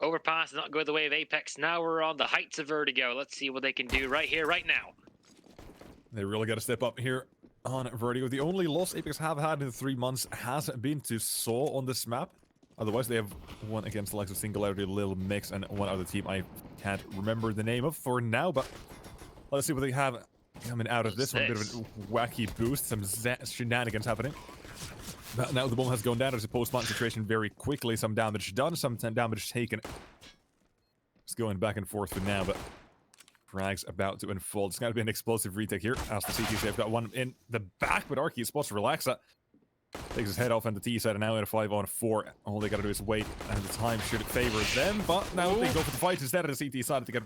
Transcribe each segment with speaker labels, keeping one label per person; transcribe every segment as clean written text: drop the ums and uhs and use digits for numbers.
Speaker 1: Overpass, not go the way of Apeks. Now we're on the heights of Vertigo. Let's see what they can do right here, right now.
Speaker 2: They really got to step up here on Vertigo. The only loss Apeks have had in 3 months has been to Saw on this map. Otherwise, they have won against the likes of Singularity, Little Mix, and one other team I can't remember the name of for now, but let's see what they have coming out of this one. A bit of a wacky boost, some shenanigans happening. But now the bomb has gone down. There's a post-plant situation very quickly. Some damage done, some damage taken. It's going back and forth for now, but frag's about to unfold. It's going to be an explosive retake here. As the CTC have got one in the back, but Arky is supposed to relax that. Takes his head off on the T side, and now in a 5-on-4. All they gotta do is wait, and the time should favor them. But now they go for the fight instead of the CT side to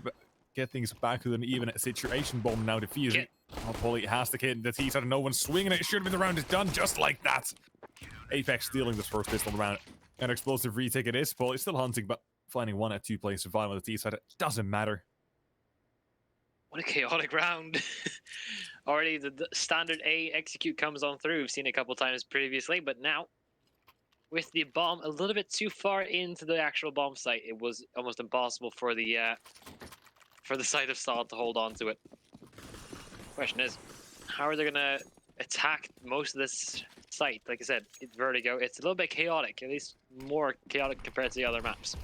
Speaker 2: get things back to an even situation. Bomb now defusing. Oh, Polly has to hit the T side, and no one's swinging it. It should have been the round is done just like that. Apeks stealing this first pistol round. An explosive retake it is. Polly still hunting, but finding 1 at 2 players survive on the T side. It doesn't matter.
Speaker 1: What a chaotic round. Already the standard A execute comes on through. We've seen it a couple times previously, but now with the bomb a little bit too far into the actual bomb site, it was almost impossible for the side of Saw to hold on to it. Question is, how are they gonna attack most of this site? Like I said, it's Vertigo. It's a little bit chaotic, at least more chaotic compared to the other maps.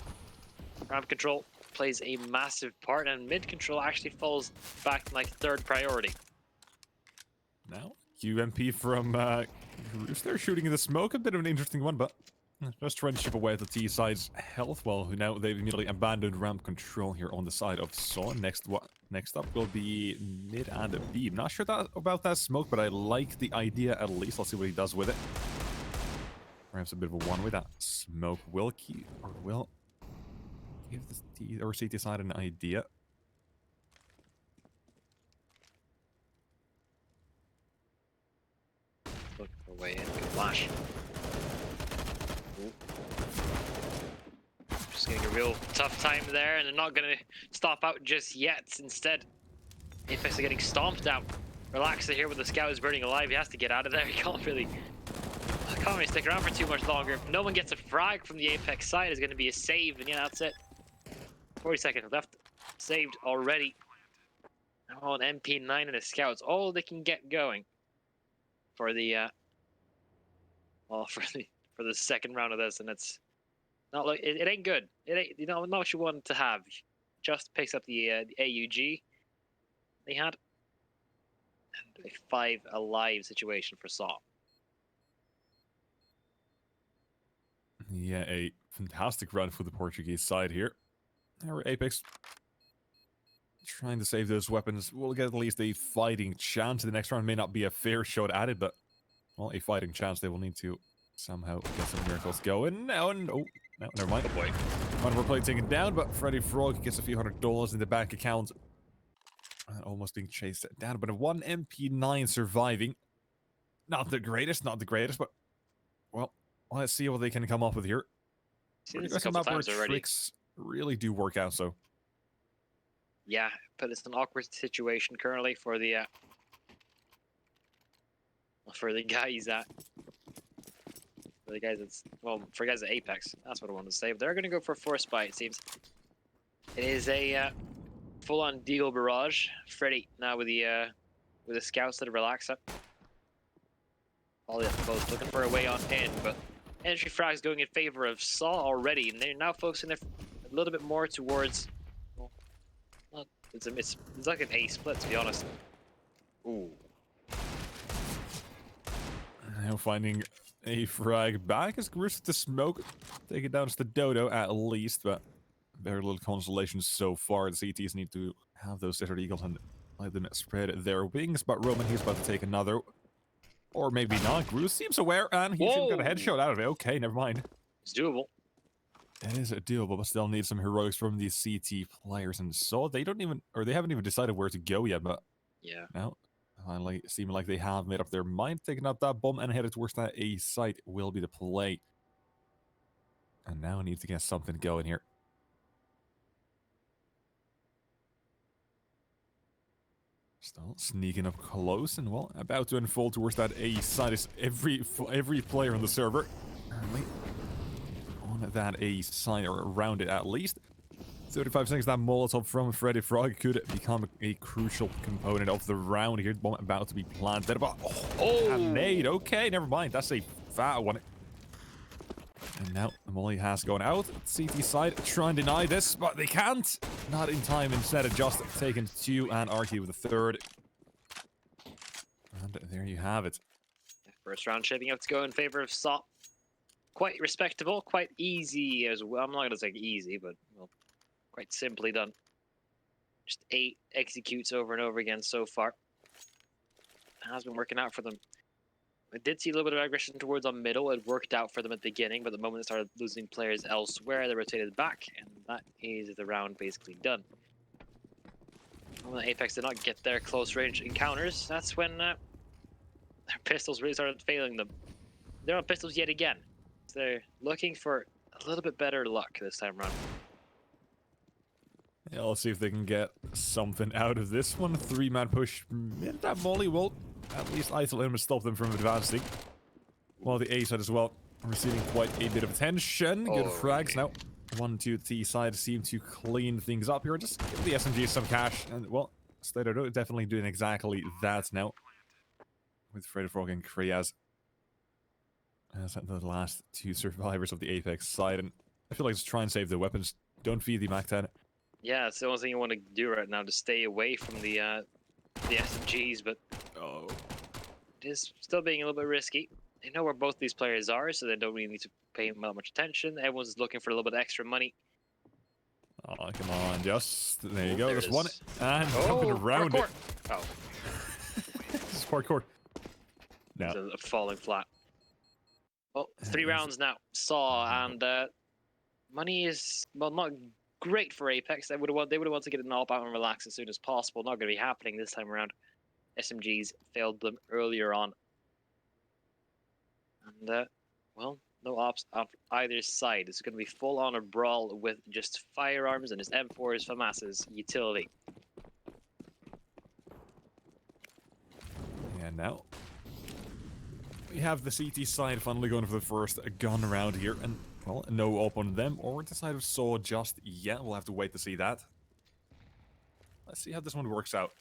Speaker 1: Ramp control plays a massive part, and mid control actually falls back to like third priority.
Speaker 2: Now, QMP from they're shooting in the smoke, a bit of an interesting one, but just trying to chip away at the T side's health. Well, now they've immediately abandoned ramp control here on the side of Saw. Next up will be mid and a B. Not sure about that smoke, but I like the idea at least. Let's see what he does with it. Perhaps a bit of a one-way. That smoke will keep, or will give the T or CT side an idea.
Speaker 1: Looking for a way in. Good flash. Ooh. Just getting a real tough time there, and they're not going to stop out just yet. Instead, Apeks are getting stomped out. Relaxa here with the scout is burning alive. He has to get out of there. He can't really stick around for too much longer. If no one gets a frag from the Apeks side, it's going to be a save, and yeah, that's it. 40 seconds left. Saved already. Oh, an MP9 and a scout's all they can get going for the for the second round of this, and it's not like it ain't good. It ain't, you know, not what you want to have. Just picks up the AUG they had, and a 5 alive situation for Saw.
Speaker 2: Yeah, a fantastic run for the Portuguese side here. Our Apeks trying to save those weapons. We'll get at least a fighting chance. The next round may not be a fair shot at it, but, well, a fighting chance. They will need to somehow get some miracles going. Now, and oh, no, never mind. Oh boy. One more play taken down, but Freddy Frog gets a few $100 in the bank account. Almost being chased down, but a 1 MP9 surviving. Not the greatest, but, well, let's see what they can come up with here.
Speaker 1: Seen this a couple times already.
Speaker 2: Tricks really do work out, so.
Speaker 1: Yeah, but it's an awkward situation currently for the guys at for guys at Apeks. That's what I wanted to say. But they're going to go for a force buy, it seems. It is a full-on Deagle barrage. Freddy now with the scouts that relax up. All the both looking for a way on in, but entry frags going in favor of Saw already, and they're now focusing a little bit more towards. Well, it's like an A split, to be honest. Ooh.
Speaker 2: Now finding a frag back as Gris to smoke. Take it down to the Dodo at least, but very little consolation so far. The CTs need to have those Desert Eagles and let them spread their wings, but Roman, he's about to take another. Or maybe not. Groose seems aware, and he's got a headshot out of it. Okay, never mind.
Speaker 1: It's doable.
Speaker 2: It is doable, but still need some heroics from these CT players. And so they don't even, or they haven't even decided where to go yet, but
Speaker 1: yeah.
Speaker 2: Now, finally, seeming like they have made up their mind, taking out that bomb and headed towards that A site will be the play. And now I need to get something going here. Still sneaking up close and, well, about to unfold towards that A side is every player on the server. Apparently on on that A side, or around it at least. 35 seconds, that Molotov from Freddy Frog could become a crucial component of the round here. Bomb about to be planted. But, a nade. Okay, never mind. That's a fat one. And now the molly has gone out. CT side try and deny this, but they can't. Not in time. Instead of just taking 2 and argue with the 3rd. And there you have it.
Speaker 1: First round shaping up to go in favor of SOP. Quite respectable, quite easy as well. I'm not going to say easy, but well, quite simply done. Just 8 executes over and over again so far. It has been working out for them. I did see a little bit of aggression towards on middle. It worked out for them at the beginning, but the moment they started losing players elsewhere, they rotated back, and that is the round basically done. When the Apeks did not get their close range encounters, that's when their pistols really started failing them. They're on pistols yet again. So they're looking for a little bit better luck this time around.
Speaker 2: Yeah, let's see if they can get something out of this one. 3-man push. That molly will at least isolate them and stop them from advancing. While the A side as well receiving quite a bit of attention. Good frags now. 1, 2, T side seem to clean things up here. Just give the SMG some cash. And well, Slater definitely doing exactly that now. With Freddy Frog and Kreyaz as the last 2 survivors of the Apeks side. And I feel like just try and save the weapons. Don't feed the MAC-10.
Speaker 1: Yeah, it's the only thing you want to do right now, to stay away from the SMGs, but it is still being a little bit risky. They know where both these players are, so they don't really need to pay that much attention. Everyone's looking for a little bit extra money.
Speaker 2: Oh, come on, just there you go.
Speaker 1: There
Speaker 2: There's
Speaker 1: it
Speaker 2: one,
Speaker 1: is.
Speaker 2: and jumping around
Speaker 1: parkour.
Speaker 2: it.
Speaker 1: Oh,
Speaker 2: This is parkour. No.
Speaker 1: it's a falling flat. Well, 3 rounds now. Saw, and money is, well, not great for Apeks. They would want to get an all-out and relax as soon as possible. Not going to be happening this time around. SMGs failed them earlier on. And, well, no ops on either side. It's going to be full-on a brawl with just firearms and his M4's FAMAS's utility.
Speaker 2: And now we have the CT side finally going for the first gun round here, and well, no op on them or the side of Saw just yet. We'll have to wait to see that. Let's see how this one works out.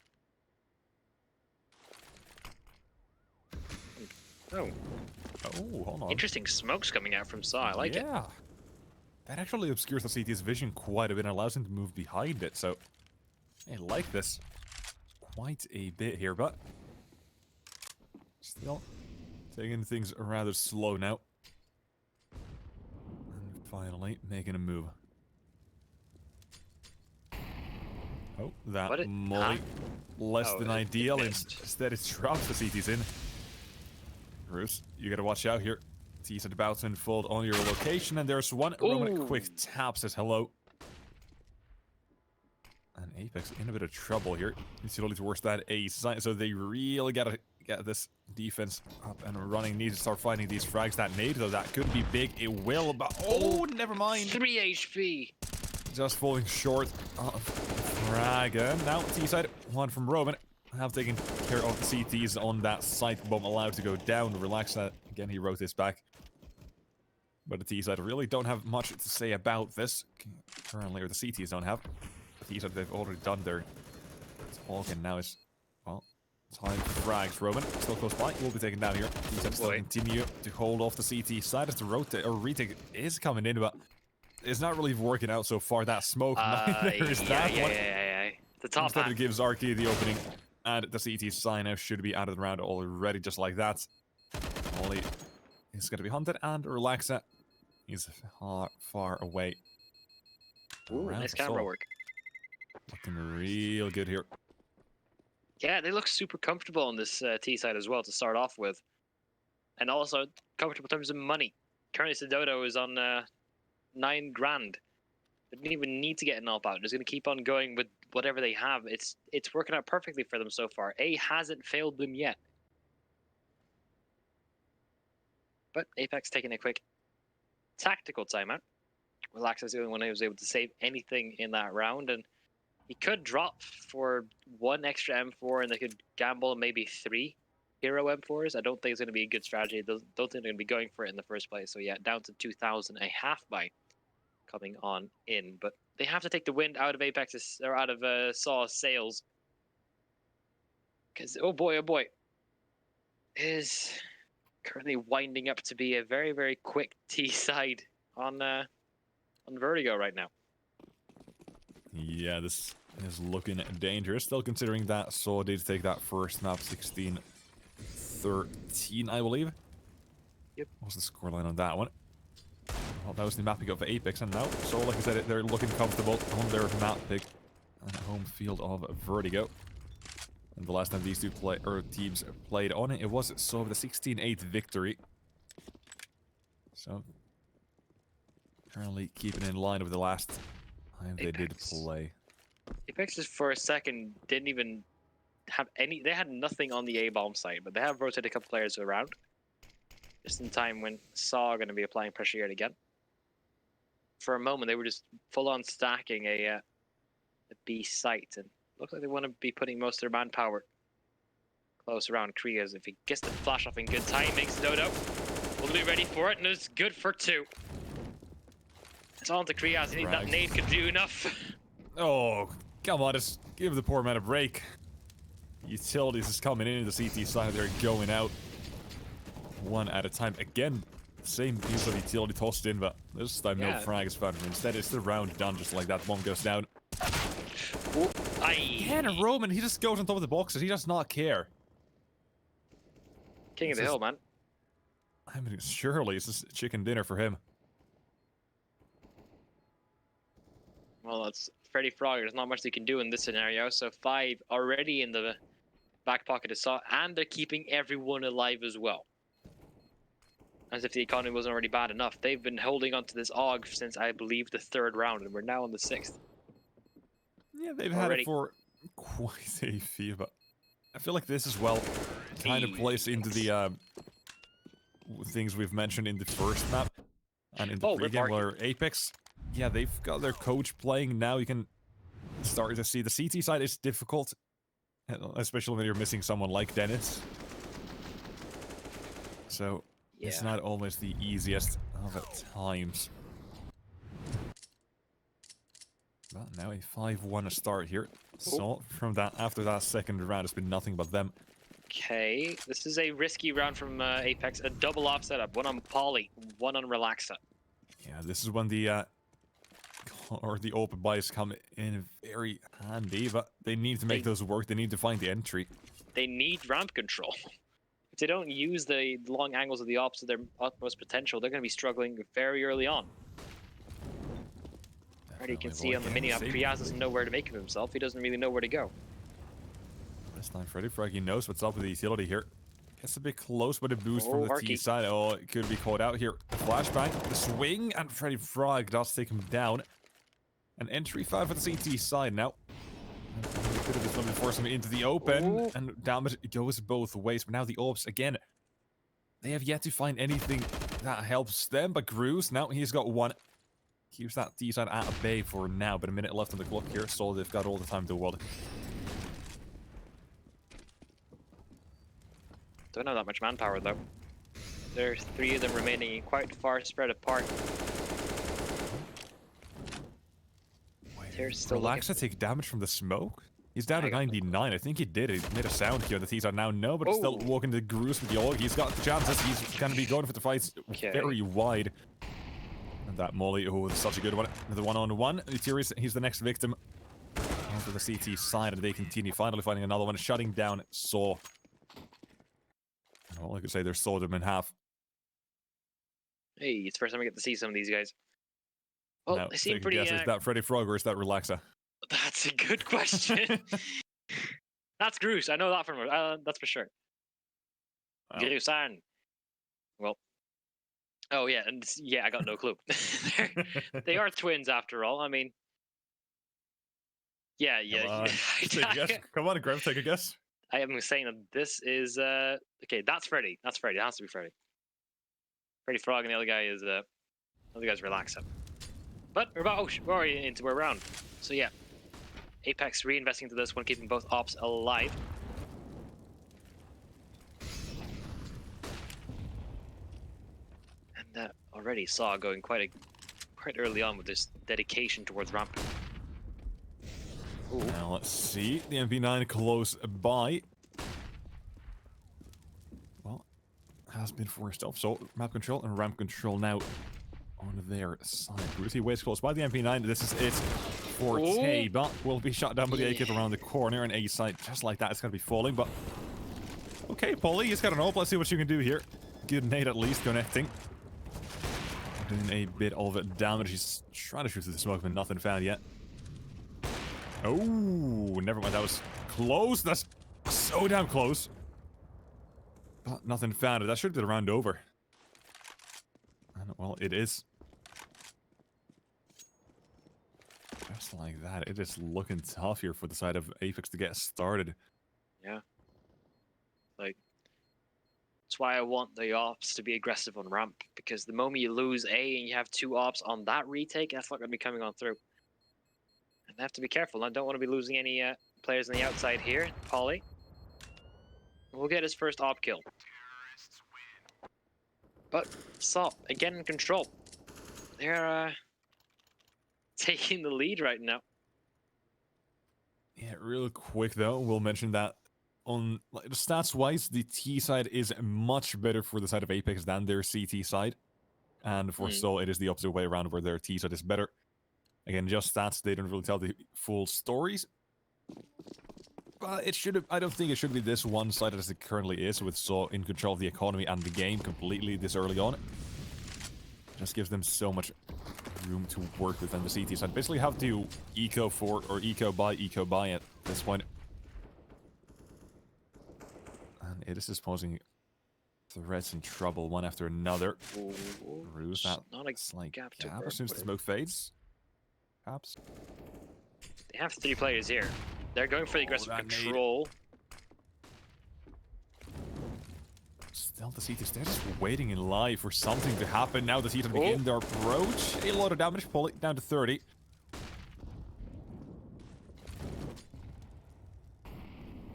Speaker 1: Oh,
Speaker 2: hold on.
Speaker 1: interesting smokes coming out from Saw. I like it.
Speaker 2: Yeah. That actually obscures the CT's vision quite a bit and allows him to move behind it, so I like this quite a bit here, but still taking things rather slow now. And finally making a move. Oh, that molly less than ideal. Instead it drops the CT's in. Bruce, you gotta watch out here. T's about to unfold on your location, and there's one. Roman quick tap says hello. And Apeks in a bit of trouble here. It's slowly towards that A side, so they really gotta get this defense up and running. Need to start finding these frags. That nade, though, that could be big. It will, but never mind.
Speaker 1: 3 HP.
Speaker 2: Just falling short of frag. And now T side, one from Roman. Have taken care of the CTs on that site. Bomb allowed to go down. Relax that. Again, he wrote this back. But the T side really don't have much to say about this. Currently, or the CTs don't have. The T side, they've already done their talk, and now it's, well, time for frags. Roman, still close by. Will be taken down here. T side still continue to hold off the CT side as the retake is coming in, but it's not really working out so far. That smoke, there is that one.
Speaker 1: The top
Speaker 2: Instead,
Speaker 1: hat.
Speaker 2: it gives Arky the opening. And the CT sign now should be out of the round already, just like that. Molly is going to be hunted, and Relaxa is far away.
Speaker 1: Ooh, nice camera work.
Speaker 2: Looking real good here.
Speaker 1: Yeah, they look super comfortable on this T side as well to start off with. And also comfortable in terms of money. Currently, Doto is on 9 grand. They didn't even need to get an up out. They're just going to keep on going with whatever they have. It's working out perfectly for them so far. A hasn't failed them yet. But Apeks taking a quick tactical timeout. Relax is the only one who was able to save anything in that round, and he could drop for 1 extra M4, and they could gamble maybe 3. hero M4s. I don't think it's going to be a good strategy. Don't think they're going to be going for it in the first place. So yeah, down to 2,000, a half buy coming on in. But they have to take the wind out of Apex's, or out of Saw's sails. Because, oh boy, it is currently winding up to be a very, very quick T side on Vertigo right now.
Speaker 2: Yeah, this is looking dangerous. Still considering that Saw did take that first map 16-13, I believe.
Speaker 1: Yep.
Speaker 2: What's the scoreline on that one? Well, that was the map pick of Apeks, and now, so like I said, they're looking comfortable on their map pick on home field of Vertigo. And the last time these two teams played on it, it was so the 16-8 victory. So currently keeping in line with the last time they did play.
Speaker 1: Apeks just for a second didn't even have any. They had nothing on the A bomb site, but they have rotated a couple players around just in time when Saw are going to be applying pressure yet again. For a moment, they were just full on stacking a B site, and looks like they want to be putting most of their manpower close around Kriya's. If he gets the flash off in good time, makes Dodo. We'll be ready for it, and it's good for 2. It's on to Kriya's. That nade could do enough.
Speaker 2: Oh, come on, just give the poor man a break. Utilities is coming in the CT side, they're going out one at a time. Again, same piece of utility tossed in, but this time no frag is found. Instead, it's the round done just like that. Bomb goes down. Again, Roman, he just goes on top of the boxes. He does not care.
Speaker 1: King of the hill, man.
Speaker 2: I mean, surely it's just chicken dinner for him.
Speaker 1: Well, that's Freddy Frog. There's not much they can do in this scenario. So 5 already in the back pocket of Saw, and they're keeping everyone alive as well. As if the economy wasn't already bad enough. They've been holding on to this AUG since, I believe, the 3rd round, and we're now on the 6th.
Speaker 2: Yeah, they've had it for quite a few, but I feel like this as well kind of plays into the things we've mentioned in the first map and in the pregame where Apeks, yeah, they've got their coach playing now. You can start to see the CT side is difficult, especially when you're missing someone like Dennis. So it's not always the easiest of times. Well, now a 5-1 start here. So from that, after that second round, it's been nothing but them.
Speaker 1: Okay, this is a risky round from Apeks. A double off setup. One on Poly, one on Relaxa.
Speaker 2: Yeah, this is when the open buys come in very handy, but they need to make those work. They need to find the entry.
Speaker 1: They need ramp control. If they don't use the long angles of the ops to their utmost potential, they're going to be struggling very early on. Already you can see on the mini-op, Kriaz doesn't know where to make of himself. He doesn't really know where to go.
Speaker 2: This time Freddy Frog, he knows what's up with the utility here. Gets a bit close with a boost from the T side. Oh, it could be caught out here. The flashbang, the swing, and Freddy Frog does take him down. An entry 5 for the CT side now. Could have just force him into the open, and damage goes both ways. But now the Orbs, again, they have yet to find anything that helps them. But Gruus, now he's got one. Keeps that T side at bay for now, but a minute left on the clock here, so they've got all the time in the world.
Speaker 1: Don't have that much manpower though. There's 3 of them remaining quite far spread apart.
Speaker 2: Relaxa take damage from the smoke? He's down to 99. I think he did. He made a sound here. The T's are now no, but still walking the Gruus with the AUG. He's got the chances. He's going to be going for the fights very wide. And that Molly, oh, such a good one. The one-on-one. He's the next victim. Onto the CT side, and they continue finally finding another one, shutting down Saw. All I could say, they're sawed them in half.
Speaker 1: Hey, it's the first time I get to see some of these guys. Well,
Speaker 2: now,
Speaker 1: they seem pretty...
Speaker 2: Is that Freddy Frog or is that Relaxa?
Speaker 1: That's a good question. That's Gruus. I know that from that's for sure. Oh. Gruusan. Well. Oh, yeah, and yeah, I got no clue. They are twins after all. I mean... Yeah.
Speaker 2: Take a guess. Come on, Griff, take a guess.
Speaker 1: I am saying that this is okay. That's Freddy. That's Freddy. It has to be Freddy. Freddy Frog, and the other guy is Relaxa. But we're already into our round. So yeah, Apeks reinvesting into this one, keeping both ops alive. already saw going quite early on with this dedication towards ramp. Ooh.
Speaker 2: Now let's see. The MP9 close by. Well, has been forced off. So map control and ramp control now on their side. Brucey waits close by the MP9. This is it for Tay, but will be shot down by the A-kit around the corner. And A side, just like that, it's going to be falling. But okay, Polly, he's got an AWP. Let's see what you can do here. Good nade at least, connecting. Doing a bit of damage. He's trying to shoot through the smoke, but nothing found yet. Oh, never mind. That was close. That's so damn close. But nothing found. That should be the round over. And, well, it is. Just like that. It is looking tough here for the side of Apeks to get started.
Speaker 1: Yeah. Like, that's why I want the ops to be aggressive on ramp. Because the moment you lose A and you have 2 ops on that retake, that's not going to be coming on through. And I have to be careful. I don't want to be losing any players on the outside here. Polly will get his first op kill. But Saw, again in control. They're taking the lead right now.
Speaker 2: Yeah, real quick though, we'll mention that on stats-wise, the T side is much better for the side of Apeks than their CT side. And for Saw, it is the opposite way around, where their T side is better. Again, just stats, they don't really tell the full stories. But it should have, I don't think it should be this one-sided as it currently is, with Saw in control of the economy and the game completely this early on. Just gives them so much room to work with on the CT side. Basically have to eco for, or eco buy at this point. And it is just posing threats and trouble one after another. Ruse, that
Speaker 1: not a
Speaker 2: slight
Speaker 1: gap
Speaker 2: gap
Speaker 1: to
Speaker 2: as soon as the smoke fades. Perhaps.
Speaker 1: They have 3 players here. They're going for the aggressive control.
Speaker 2: Still the CTs, they're just waiting in line for something to happen. Now the CTs begin their approach. A lot of damage, pull it down to 30.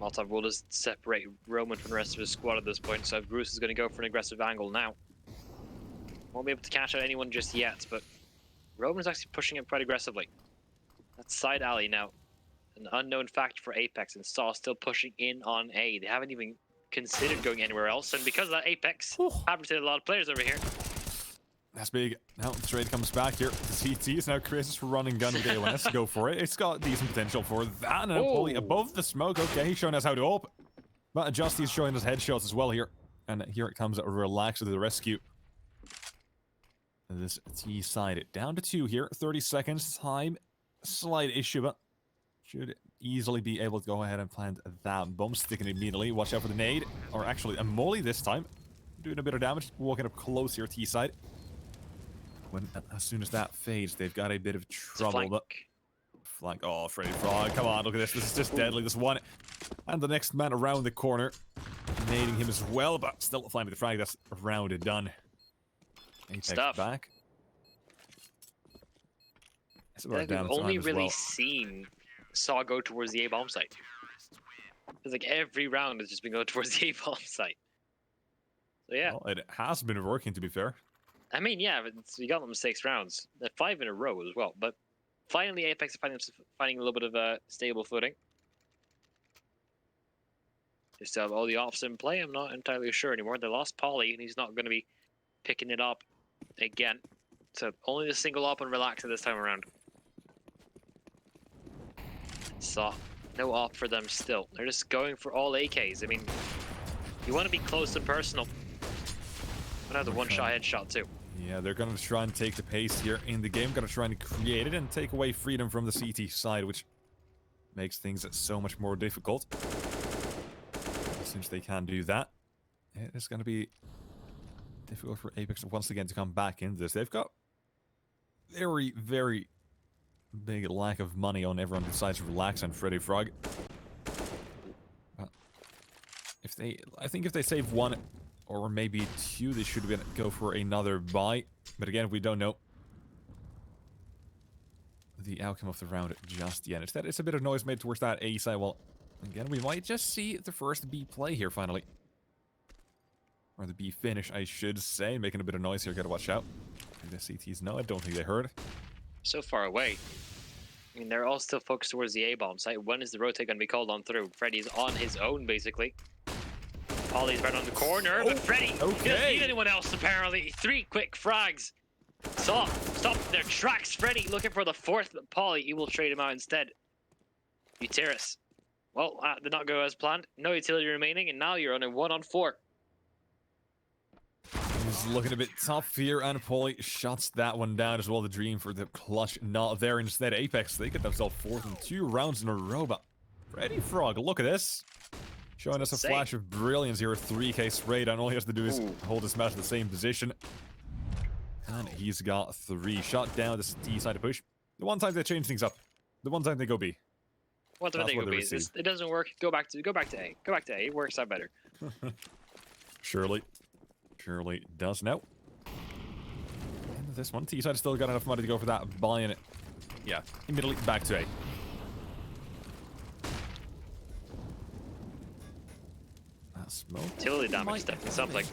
Speaker 1: Molotov will just separate Roman from the rest of his squad at this point, so Bruce is going to go for an aggressive angle now. Won't be able to catch out anyone just yet, but Roman's actually pushing it quite aggressively. That's side alley now. An unknown factor for Apeks, and Saw still pushing in on A. They haven't even considered going anywhere else, and because of that, Apeks have rotated a lot of players over here.
Speaker 2: That's big. Now the trade comes back here. The CT is now Chris running gun with the A1S. Go for it. It's got decent potential for that. And Polly above the smoke. Okay, he's showing us how to open. But Justy's showing us headshots as well here. And here it comes, Relax to the rescue. This T side down to 2 here. 30 seconds time. Slight issue, but should easily be able to go ahead and plant that bomb, sticking immediately. Watch out for the nade, or actually a molly this time. Doing a bit of damage, walking up close here, T side. When as soon as that fades, they've got a bit of trouble. But flank, oh, Freddy Frog, come on, look at this. This is just deadly. This one, and the next man around the corner, nading him as well, but still flying with the frag. That's round and done. Apeks back.
Speaker 1: I've only really seen Saw go towards the A-bomb site. It's like every round has just been going towards the A-bomb site. So yeah.
Speaker 2: Well, it has been working, to be fair.
Speaker 1: I mean, yeah, but we got them 6 rounds. 5 in a row as well. But finally, Apeks are finding a little bit of a stable footing. They still have all the ops in play. I'm not entirely sure anymore. They lost Polly, and he's not going to be picking it up again. So only the single op and Relaxer this time around. So no op for them still. They're just going for all AKs. I mean, you want to be close and personal. Another one-shot headshot too.
Speaker 2: Yeah, they're going to try and take the pace here in the game. Going to try and create it and take away freedom from the CT side, which makes things so much more difficult. Since they can do that, it's going to be difficult for Apeks once again to come back into this. They've got very, very big lack of money on everyone besides Relax and Freddy Frog. I think if they save 1 or maybe 2, they should go for another buy. But again, we don't know the outcome of the round just yet. Instead, it's a bit of noise made towards that A side. Well, again, we might just see the first B play here finally. Or the B finish, I should say. Making a bit of noise here, gotta watch out. The CTs, no, I don't think they heard.
Speaker 1: So far away. I mean, they're all still focused towards the A-bomb site. When is the rotate going to be called on through? Freddy's on his own, basically. Polly's right on the corner, but Freddy doesn't need anyone else, apparently. 3 quick frags. Stop their tracks. Freddy looking for the 4th, but Polly, he will trade him out instead. Uteris. Well, that did not go as planned. No utility remaining, and now you're on a 1-on-4.
Speaker 2: He's looking a bit tough here, and Polly shuts that one down as well. The dream for the clutch not there. Instead, Apeks, they get themselves 4th in 2 rounds in a row. But Freddy Frog, look at this. Showing us a flash of brilliance here. 3k sprayed, and all he has to do is hold his match in the same position. And he's got 3. Shot down the D side to push. The one time they change things up. The one time they go B.
Speaker 1: What do they go B? It doesn't work. Go back to A. Go back to A. It works out better.
Speaker 2: Surely does now. And this one, T side still got enough money to go for that buy in it. Yeah, immediately back to A. That smoke.
Speaker 1: Utility damage definitely sounds like.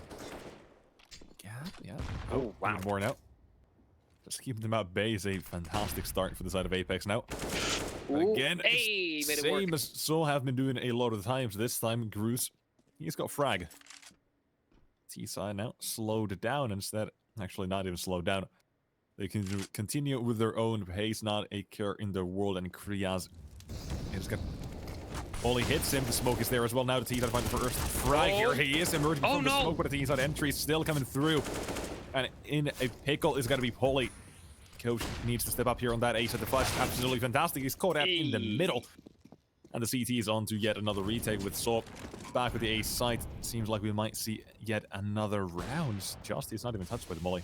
Speaker 2: Yeah.
Speaker 1: Oh wow.
Speaker 2: More now. Just keeping them at bay is a fantastic start for the side of Apeks now.
Speaker 1: Ooh,
Speaker 2: again,
Speaker 1: hey, made it
Speaker 2: same
Speaker 1: work.
Speaker 2: as So have been doing a lot of the times. This time, Gruus, he's got frag. T-side now slowed down instead. Actually, not even slowed down. They can continue with their own pace, not a care in the world. And Kriaz is got. Only hits him. The smoke is there as well. Now the T-side finds the first frag here. He is emerging from the smoke, but the T-side entry is still coming through. And in a pickle is going to be Polly. Coach needs to step up here on that ace at the flash. Absolutely fantastic. He's caught out in the middle. And the CT is on to yet another retake with Saw back with the ace side. Seems like we might see yet another round. He's not even touched by the molly.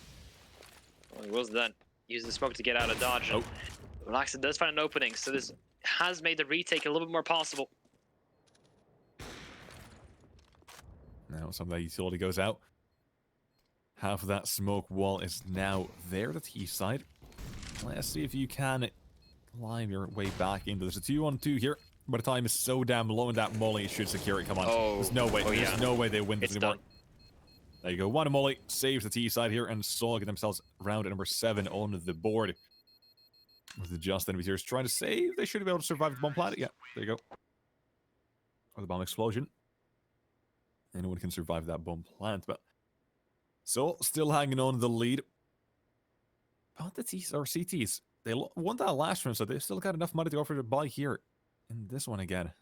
Speaker 1: Well, he was then. Using the smoke to get out of dodge. Oh. Relaxa does find an opening, so this has made the retake a little bit more possible.
Speaker 2: Now some of that utility goes out. Half of that smoke wall is now there, the T side. Let's see if you can climb your way back into this. A 2-on-2 here, but the time is so damn low, and that molly should secure it. Come on. There's no way. There's no way they win this anymore. There you go. One molly saves the T side here, and Saw get themselves round at number 7 on the board. With the just enemies here is trying to save. They should be able to survive the bomb plant. Yeah, there you go. Or the bomb explosion. Anyone can survive that bomb plant, but so still hanging on the lead. But the T's or CTs, they won that last round, so they still got enough money to go for the buy here. In this one again.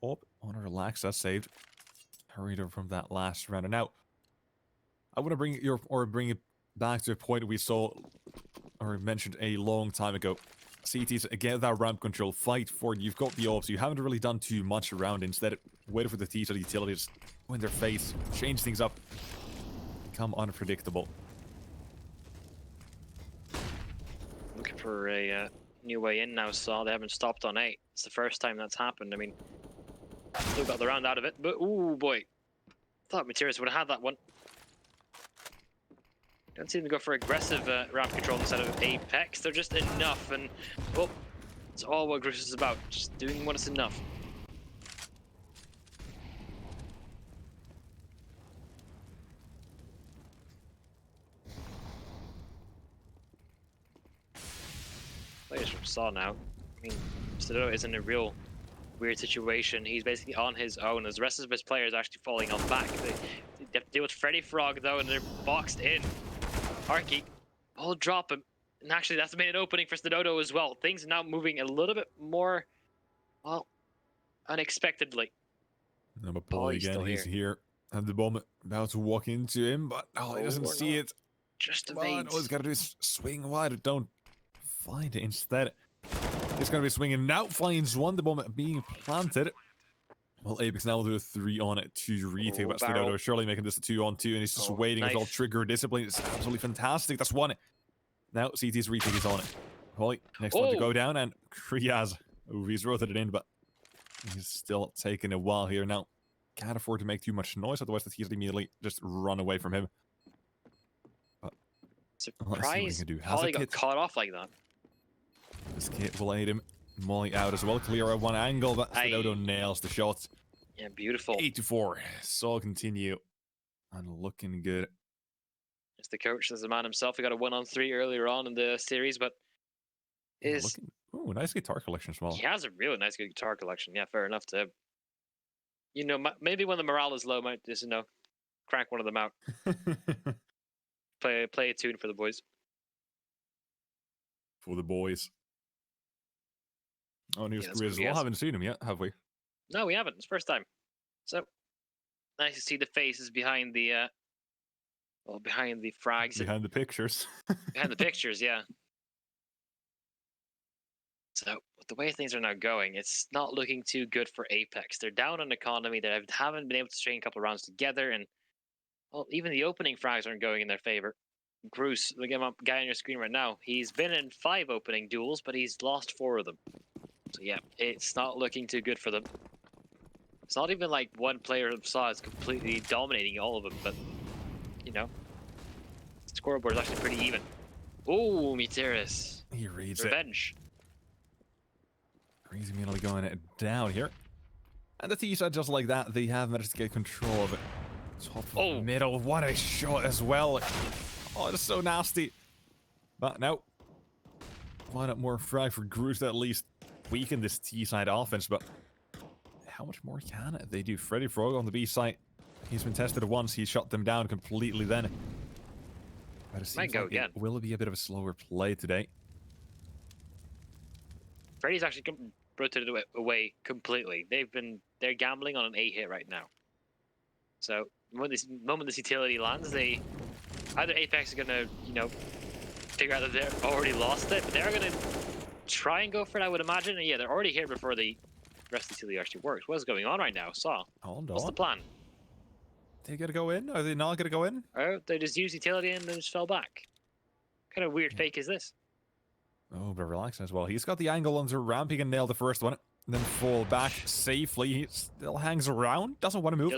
Speaker 2: Up on a relax, that's saved. Hurried over from that last round. And now I want to bring it back to a point we saw or mentioned a long time ago. CTs, get that ramp control, fight for it. You've got the orbs. You haven't really done too much around. Instead, wait for the T's or the utilities win their face, change things up, become unpredictable.
Speaker 1: Looking for a new way in now, Saw. They haven't stopped on 8. It's the first time that's happened. I mean, still got the round out of it, but ooh boy. Thought Materials would have had that one. Don't see them go for aggressive ramp control instead of Apeks. They're just enough, and well, it's all what Gruus is about. Just doing what is enough. Players from Saw now. I mean, Doto is in a real weird situation. He's basically on his own, as the rest of his players are actually falling on back. They have to deal with Freddy Frog though, and they're boxed in. Arky will drop him, and actually that's made an opening for Doto as well. Things are now moving a little bit more, well, unexpectedly.
Speaker 2: Number Polly again, he's here. And the bomb about to walk into him, but he doesn't see it.
Speaker 1: Just evades.
Speaker 2: All he's got to do is swing wide. Don't find it instead. He's going to be swinging now. Finds one. The bomb being planted. Well, Apeks now will do a 3-on-2 retake, but Doto surely making this a 2-on-2, and he's just waiting until trigger discipline. It's absolutely fantastic. That's one. Now CT's retake is on it. Polly, next one to go down, and Kriaz. Oh, he's rotated in, but he's still taking a while here. Now, can't afford to make too much noise, otherwise the T's immediately just run away from him. But
Speaker 1: surprise! Polly got caught off like that.
Speaker 2: This kit will aid him. Molly out as well. Clear at one angle, but Doto nails the shots.
Speaker 1: Yeah, beautiful.
Speaker 2: 8-4. So continue. And looking good.
Speaker 1: As the coach, as the man himself, he got a 1-on-3 earlier on in the series, but is
Speaker 2: Ooh, nice guitar collection as well.
Speaker 1: he has a really nice good guitar collection. Yeah, fair enough to, you know, maybe when the morale is low, might just, you know, crank one of them out, play a tune for the boys.
Speaker 2: For the boys. Oh, and here's
Speaker 1: Yeah,
Speaker 2: Grizz as well. Haven't seen him yet, have we?
Speaker 1: No, we haven't. It's first time. So nice to see the faces behind the behind the frags.
Speaker 2: Behind the pictures.
Speaker 1: Behind the pictures, yeah. So with the way things are now going, it's not looking too good for Apeks. They're down on economy. They haven't been able to string a couple of rounds together, and well, even the opening frags aren't going in their favor. Bruce, the guy on your screen right now, he's been in 5 opening duels, but he's lost 4 of them. So yeah, it's not looking too good for them. It's not even like one player of Saw is completely dominating all of them, but you know, the scoreboard is actually pretty even. Oh, Miteris.
Speaker 2: He reads
Speaker 1: Revenge.
Speaker 2: He's immediately going down here. And the T-side, just like that, they have managed to get control of it. Top of middle, what a shot as well. Oh, it's so nasty. But no. Why not more frag for Groose to at least weaken this T-side offense, but how much more can they do? Freddy Frog on the B side. He's been tested once, he shut them down completely then. But it seems like it will be a bit of a slower play today.
Speaker 1: Freddy's actually rotated away completely. They're gambling on an A hit right now. So when this moment this utility lands, they either Apeks is gonna, you know, figure out that they've already lost it, but they're gonna try and go for it, I would imagine. And yeah, they're already here before the rest of the utility actually works. What's going on right now? Saw.
Speaker 2: Hold on.
Speaker 1: What's the plan?
Speaker 2: They gonna go in? Are they not gonna go in?
Speaker 1: Oh, they just used utility and then just fell back. What kind of weird fake is this?
Speaker 2: Oh, but relaxing as well. He's got the angle onto ramp. He can nail the first one, then fall back safely. He still hangs around. Doesn't want to move.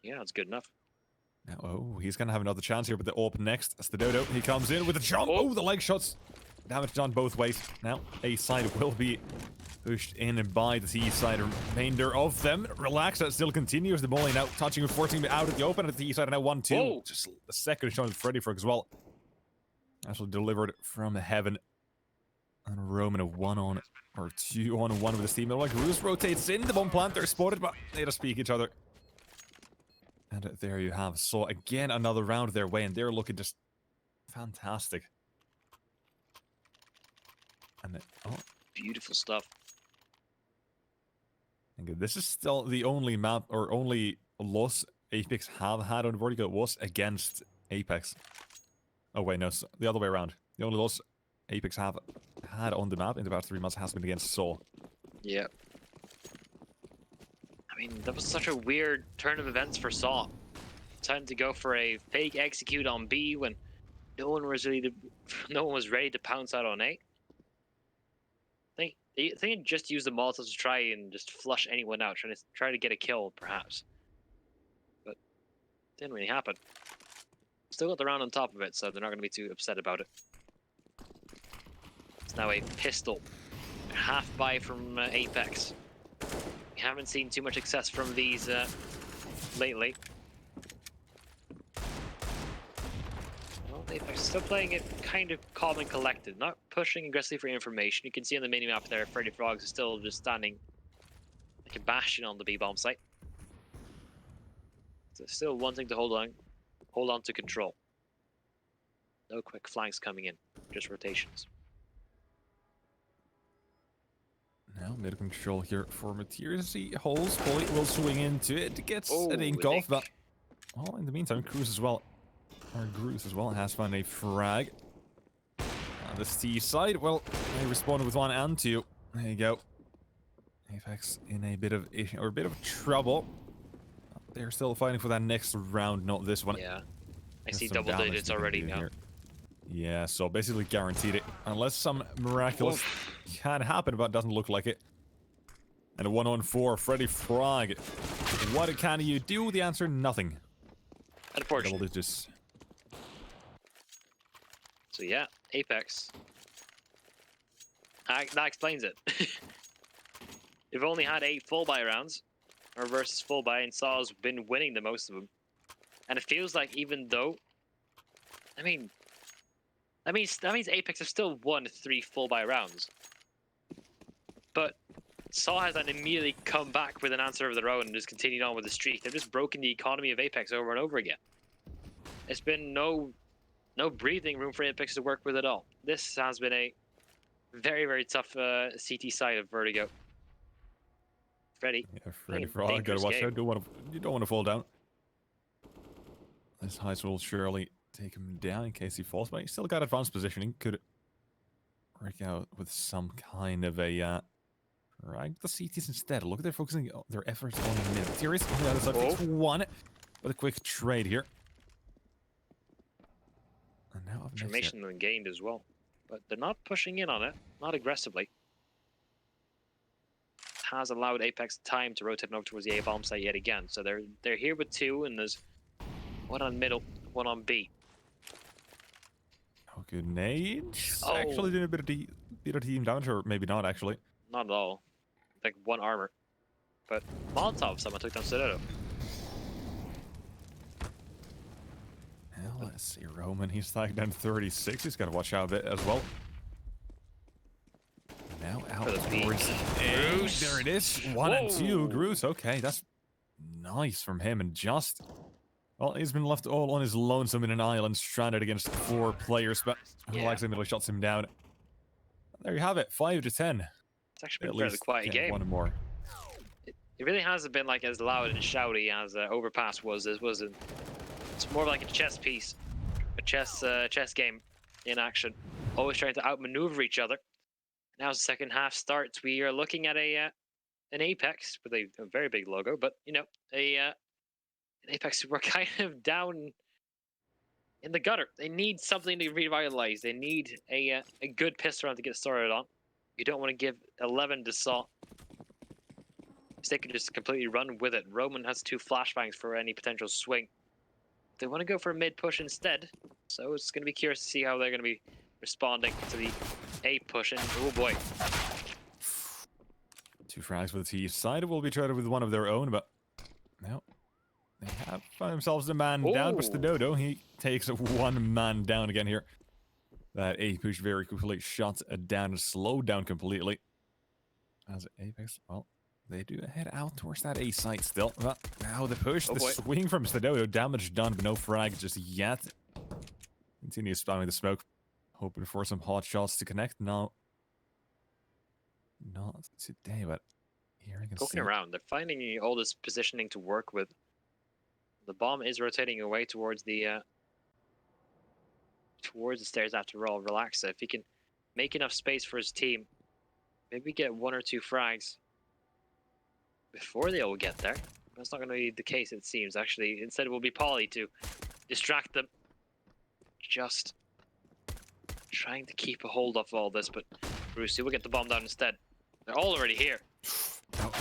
Speaker 1: Yeah, it's good enough.
Speaker 2: Oh, he's going to have another chance here with the AWP next. That's the Dodo. He comes in with the jump. Oh, the leg shots. Damage done both ways. Now, A side will be pushed in by the T side. Remainder of them. Relax. That still continues. The bully now touching and forcing out of the open at the T side. Now 1-2. Just a second shot with Freddy Frog as well. Actually delivered from heaven. And Roman a 1-on or 2-on-1 with his team. Like Roos rotates in. The bomb plant, they're spotted, but they just speak each other. And there you have. So again, another round their way, and they're looking just fantastic. And
Speaker 1: beautiful stuff.
Speaker 2: And this is still the only map or only loss Apeks have had on Vertigo was against Apeks. Oh wait, no, the other way around. The only loss Apeks have had on the map in about 3 months has been against Saw.
Speaker 1: Yeah. I mean, that was such a weird turn of events for Saw. Time to go for a fake execute on B when no one was ready to pounce out on A. I think it just used the Molotovs to try and just flush anyone out, try to get a kill, perhaps. But didn't really happen. Still got the round on top of it, so they're not going to be too upset about it. It's now a pistol. Half buy from Apeks. We haven't seen too much success from these lately. Well, Apeks still playing it kind of calm and collected, not pushing aggressively for information. You can see on the mini-map there, Freddy Frogs is still just standing like a bastion on the B-bomb site. So still wanting to hold on to control. No quick flanks coming in, just rotations.
Speaker 2: Now mid control here for Materials. He holds, Bully will swing into it, gets an ink off, but well, in the meantime, Cruz as well, or Groose as well, has found a frag. On the C side, well, they responded with 1 and 2. There you go. Apeks in a bit of issue, or a bit of trouble. They're still fighting for that next round, not this one.
Speaker 1: Yeah, I see double digits already now. Here.
Speaker 2: Yeah, so basically guaranteed it. Unless some miraculous can happen, but it doesn't look like it. And a 1-on-4, Freddy Frog. What can you do? The answer, nothing.
Speaker 1: Unfortunately.
Speaker 2: Double digits.
Speaker 1: So yeah, Apeks. That explains it. They've only had 8 full buy rounds, or versus full buy, and Saw's been winning the most of them. And it feels like even though I mean, that means Apeks have still won 3 full buy rounds. But Saw has then immediately come back with an answer of their own and just continued on with the streak. They've just broken the economy of Apeks over and over again. It's been no breathing room for Apeks to work with at all. This has been a very, very tough CT side of Vertigo. Freddy.
Speaker 2: Yeah, Freddy Frog, gotta watch out. You don't want to fall down. This heist will surely take him down in case he falls, but he still got advanced positioning. Could work out with some kind of a right. The CTs instead. Look, they're focusing their efforts on mid. Serious on the other side. Takes one with a quick trade here. And now
Speaker 1: information gained as well, but they're not pushing in on it, not aggressively. Has allowed Apeks time to rotate over towards the A bomb site yet again. So they're here with 2, and there's one on middle, one on B.
Speaker 2: Oh, good nades. Oh. Actually doing a bit of team damage, or maybe not actually.
Speaker 1: Not at all. Like 1 armor. But Molotov, someone took down Doto.
Speaker 2: Well, let's see, Roman, he's tagged down 36. He's got to watch out a bit as well. Now out towards A. There it is. 1 and 2. Groose. Okay, that's nice from him. And just, well, he's been left all on his lonesome in an island, stranded against 4 players. But Alex immediately shuts him down. There you have it. 5 to 10.
Speaker 1: It's actually been a fairly quiet game.
Speaker 2: One more.
Speaker 1: It really hasn't been like as loud and shouty as Overpass was. This wasn't. It's more like a chess piece, a chess game in action. Always trying to outmaneuver each other. Now as the second half starts, we are looking at an Apeks with a very big logo, but you know, an Apeks who are kind of down in the gutter. They need something to revitalize. They need a good pistol round to get started on. You don't want to give 11 to Saw. They could just completely run with it. Roman has 2 flashbangs for any potential swing. They want to go for a mid push instead, so it's going to be curious to see how they're going to be responding to the A push. And oh boy,
Speaker 2: 2 frags for the T side. Will be tried with one of their own, but no, they have found themselves a man down. But the Dodo, he takes 1 man down again here. That A push very quickly shot down and slowed down completely. As Apeks, well, they do head out towards that A site still. But now the push, the swing from Dodo, damage done, but no frag just yet. Continues spamming the smoke, hoping for some hot shots to connect. No, not today, but here I can
Speaker 1: poking around. They're finding all this positioning to work with. The bomb is rotating away towards the stairs after all. Relaxa. If he can make enough space for his team, maybe get 1 or 2 frags before they all get there. That's not going to be the case, it seems. Actually, instead it will be Polly to distract them. Just trying to keep a hold of all this, but Brucey will get the bomb down instead. They're all already here.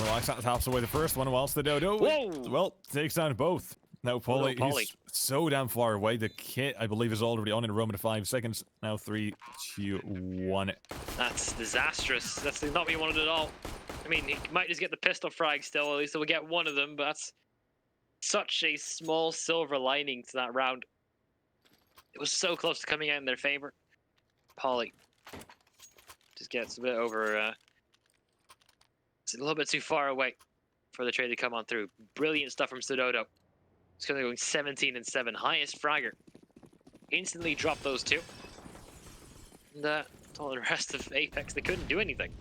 Speaker 2: Relax, that taps away the first one, whilst the Dodo, well, takes down both. Now Polly, he's so damn far away. The kit, I believe, is already on in Roman 5 seconds. Now 3, 2, 1.
Speaker 1: That's disastrous. That's not what you wanted at all. I mean, he might just get the pistol frag still. At least he'll get 1 of them, but that's such a small silver lining to that round. It was so close to coming out in their favor. Polly just gets a bit over. It's a little bit too far away for the trade to come on through. Brilliant stuff from Doto. It's going to go 17 and 7, highest fragger. Instantly dropped those 2. And all the rest of Apeks, they couldn't do anything.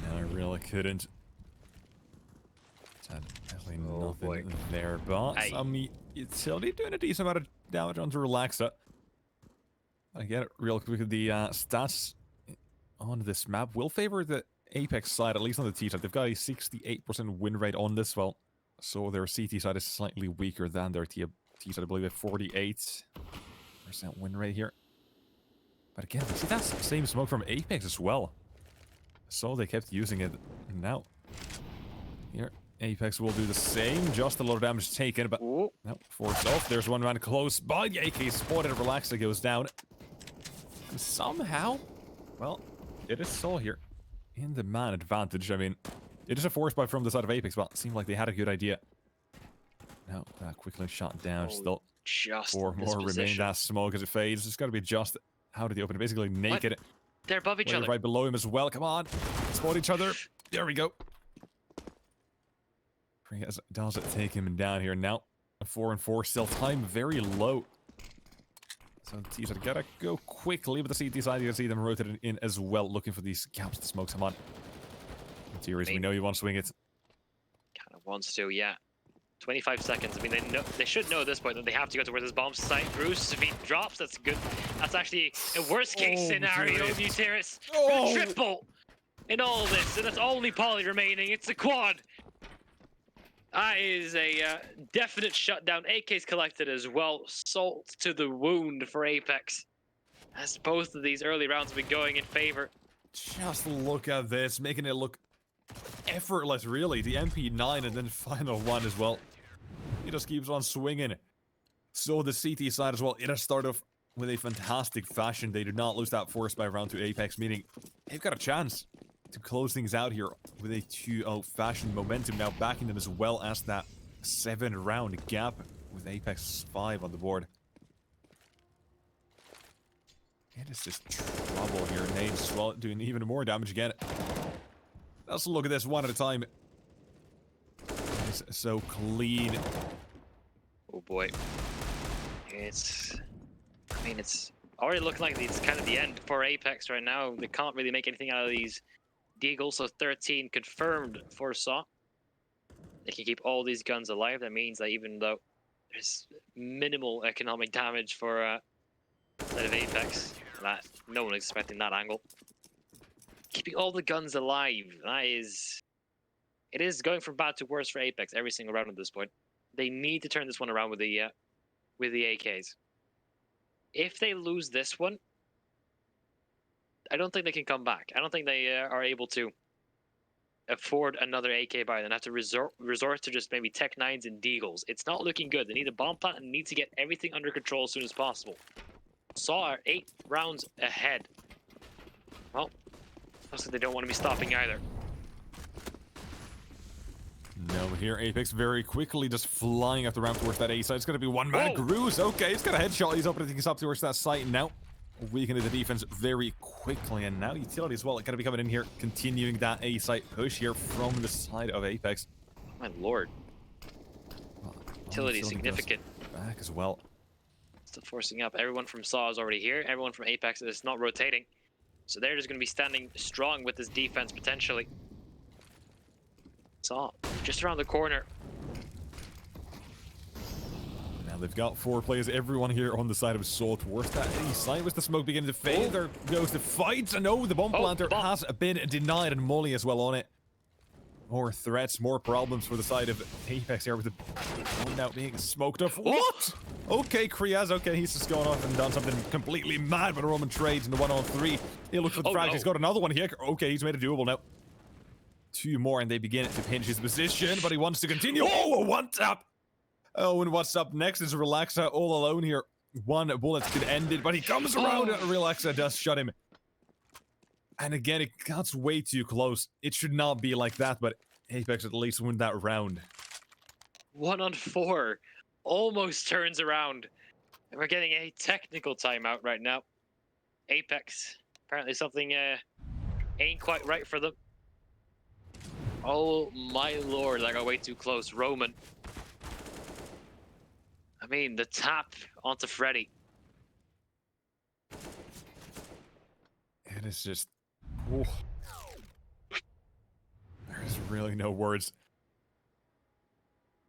Speaker 2: No, I really couldn't. Definitely nothing there, but some utility doing a decent amount of damage onto Relaxa. I get it real quick. The stats on this map will favor the Apeks side, at least on the T side. They've got a 68% win rate on this, well, so their CT side is slightly weaker than their T side. I believe at 48% win rate here. But again, see, that's the same smoke from Apeks as well. So they kept using it. Now, here, Apeks will do the same. Just a lot of damage taken, but no, forced off. There's 1 man close by. The AK spotted. Relaxa goes down. And somehow, well, it is Saw here in the man advantage. I mean, it is a force buy from the side of Apeks, but it seemed like they had a good idea. Now, quickly shot down still.
Speaker 1: just
Speaker 2: Four
Speaker 1: this
Speaker 2: more remain.
Speaker 1: position.
Speaker 2: That smoke as it fades. It's got to be just out of the open. Basically naked.
Speaker 1: They're above each
Speaker 2: Way
Speaker 1: other.
Speaker 2: right below him as well. Come on. Spot each other. There we go. Does it take him down here now? 4-4. Still time very low. So the teams gotta go quickly, but the CT side, you can see them rotating in as well, looking for these gaps to smoke. Come on. Interiors, we know you want to swing it.
Speaker 1: Kind of wants to, yeah. 25 seconds. I mean, they should know at this point that they have to go to where this bomb's site. Bruce, if he drops, that's good. That's actually a worst case scenario. Muteris with a triple in all of this, and that's only poly remaining. It's a quad. That is a definite shutdown. AK's collected as well. Salt to the wound for Apeks, as both of these early rounds have been going in favor.
Speaker 2: Just look at this, making it look effortless, really. The MP9 and then final one as well. He just keeps on swinging. So the CT side as well, it has started off with a fantastic fashion. They did not lose that force by round 2 Apeks, meaning they've got a chance to close things out here with a 2-0 fashion momentum now backing them, as well as that 7-round gap with Apeks 5 on the board. It is just trouble here. Nades as well, doing even more damage again. Let's look at this one at a time. It's so clean.
Speaker 1: Oh boy. It's... I mean, it's already looking like it's kind of the end for Apeks right now. They can't really make anything out of these Deagles, so 13 confirmed for Saw. They can keep all these guns alive. That means that even though there's minimal economic damage for that of Apeks, that no one expecting that angle. Keeping all the guns alive, that is... It is going from bad to worse for Apeks every single round at this point. They need to turn this one around with the AKs. If they lose this one, I don't think they can come back. I don't think they are able to afford another AK buy. They have to resort to just maybe Tech 9s and Deagles. It's not looking good. They need a bomb plant and need to get everything under control as soon as possible. Saw are 8 rounds ahead. Well, looks like they don't want to be stopping either.
Speaker 2: No, here Apeks very quickly just flying up the ramp towards that A side. It's going to be one man. Gru's okay. He's got a headshot. He's opening things up towards that site now. Weakening the defense very quickly, and now utility as well. Going to be coming in here, continuing that A site push here from the side of Apeks.
Speaker 1: My lord.
Speaker 2: Well,
Speaker 1: utility significant.
Speaker 2: Back as well.
Speaker 1: Still forcing up. Everyone from Saw is already here. Everyone from Apeks is not rotating. So they're just going to be standing strong with this defense potentially. Saw just around the corner.
Speaker 2: Now they've got 4 players, everyone here on the side of Saw towards that A side. Was the smoke beginning to fade? There goes the fight. And no, the bomb planter has been denied, and Molly as well on it. More threats, more problems for the side of Apeks here with the bomb now being smoked off. What? Okay, Kriaz, okay, he's just gone off and done something completely mad with Roman trades in the 1-on-3. He looks for the frag. No. He's got another one here. Okay, he's made it doable now. 2 more, and they begin to pinch his position, but he wants to continue. Oh, a 1-tap! Oh, and what's up next is Relaxa all alone here. 1 bullet could end it, but he comes around, and Relaxa does shut him. And again, it got way too close. It should not be like that, but Apeks at least win that round.
Speaker 1: 1-on-4 almost turns around. And we're getting a technical timeout right now. Apeks, apparently something ain't quite right for them. Oh my lord, that got way too close. Roman. I mean, the tap onto Freddy.
Speaker 2: It is just... Oh. There's really no words.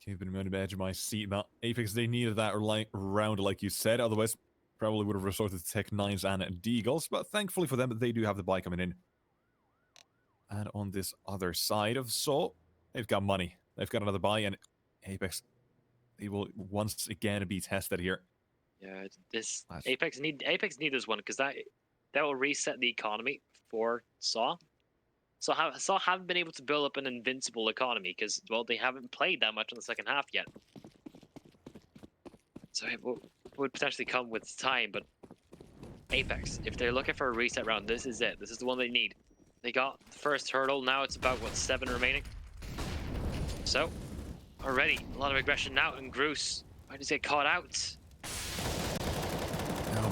Speaker 2: Keeping him on the edge of my seat. Now, Apeks, they needed that round, like you said. Otherwise, probably would have resorted to Tech 9s and Deagles. But thankfully for them, they do have the buy coming in. And on this other side of Saw, they've got money. They've got another buy, and Apeks, they will once again be tested here.
Speaker 1: Yeah, this Apeks need this one, because that will reset the economy for Saw. Saw haven't been able to build up an invincible economy because, well, they haven't played that much in the second half yet. So it would potentially come with time, but Apeks, if they're looking for a reset round, this is it. This is the one they need. They got the first hurdle. Now it's about, what, 7 remaining? So, already, a lot of aggression now, and Gruus might just get caught out.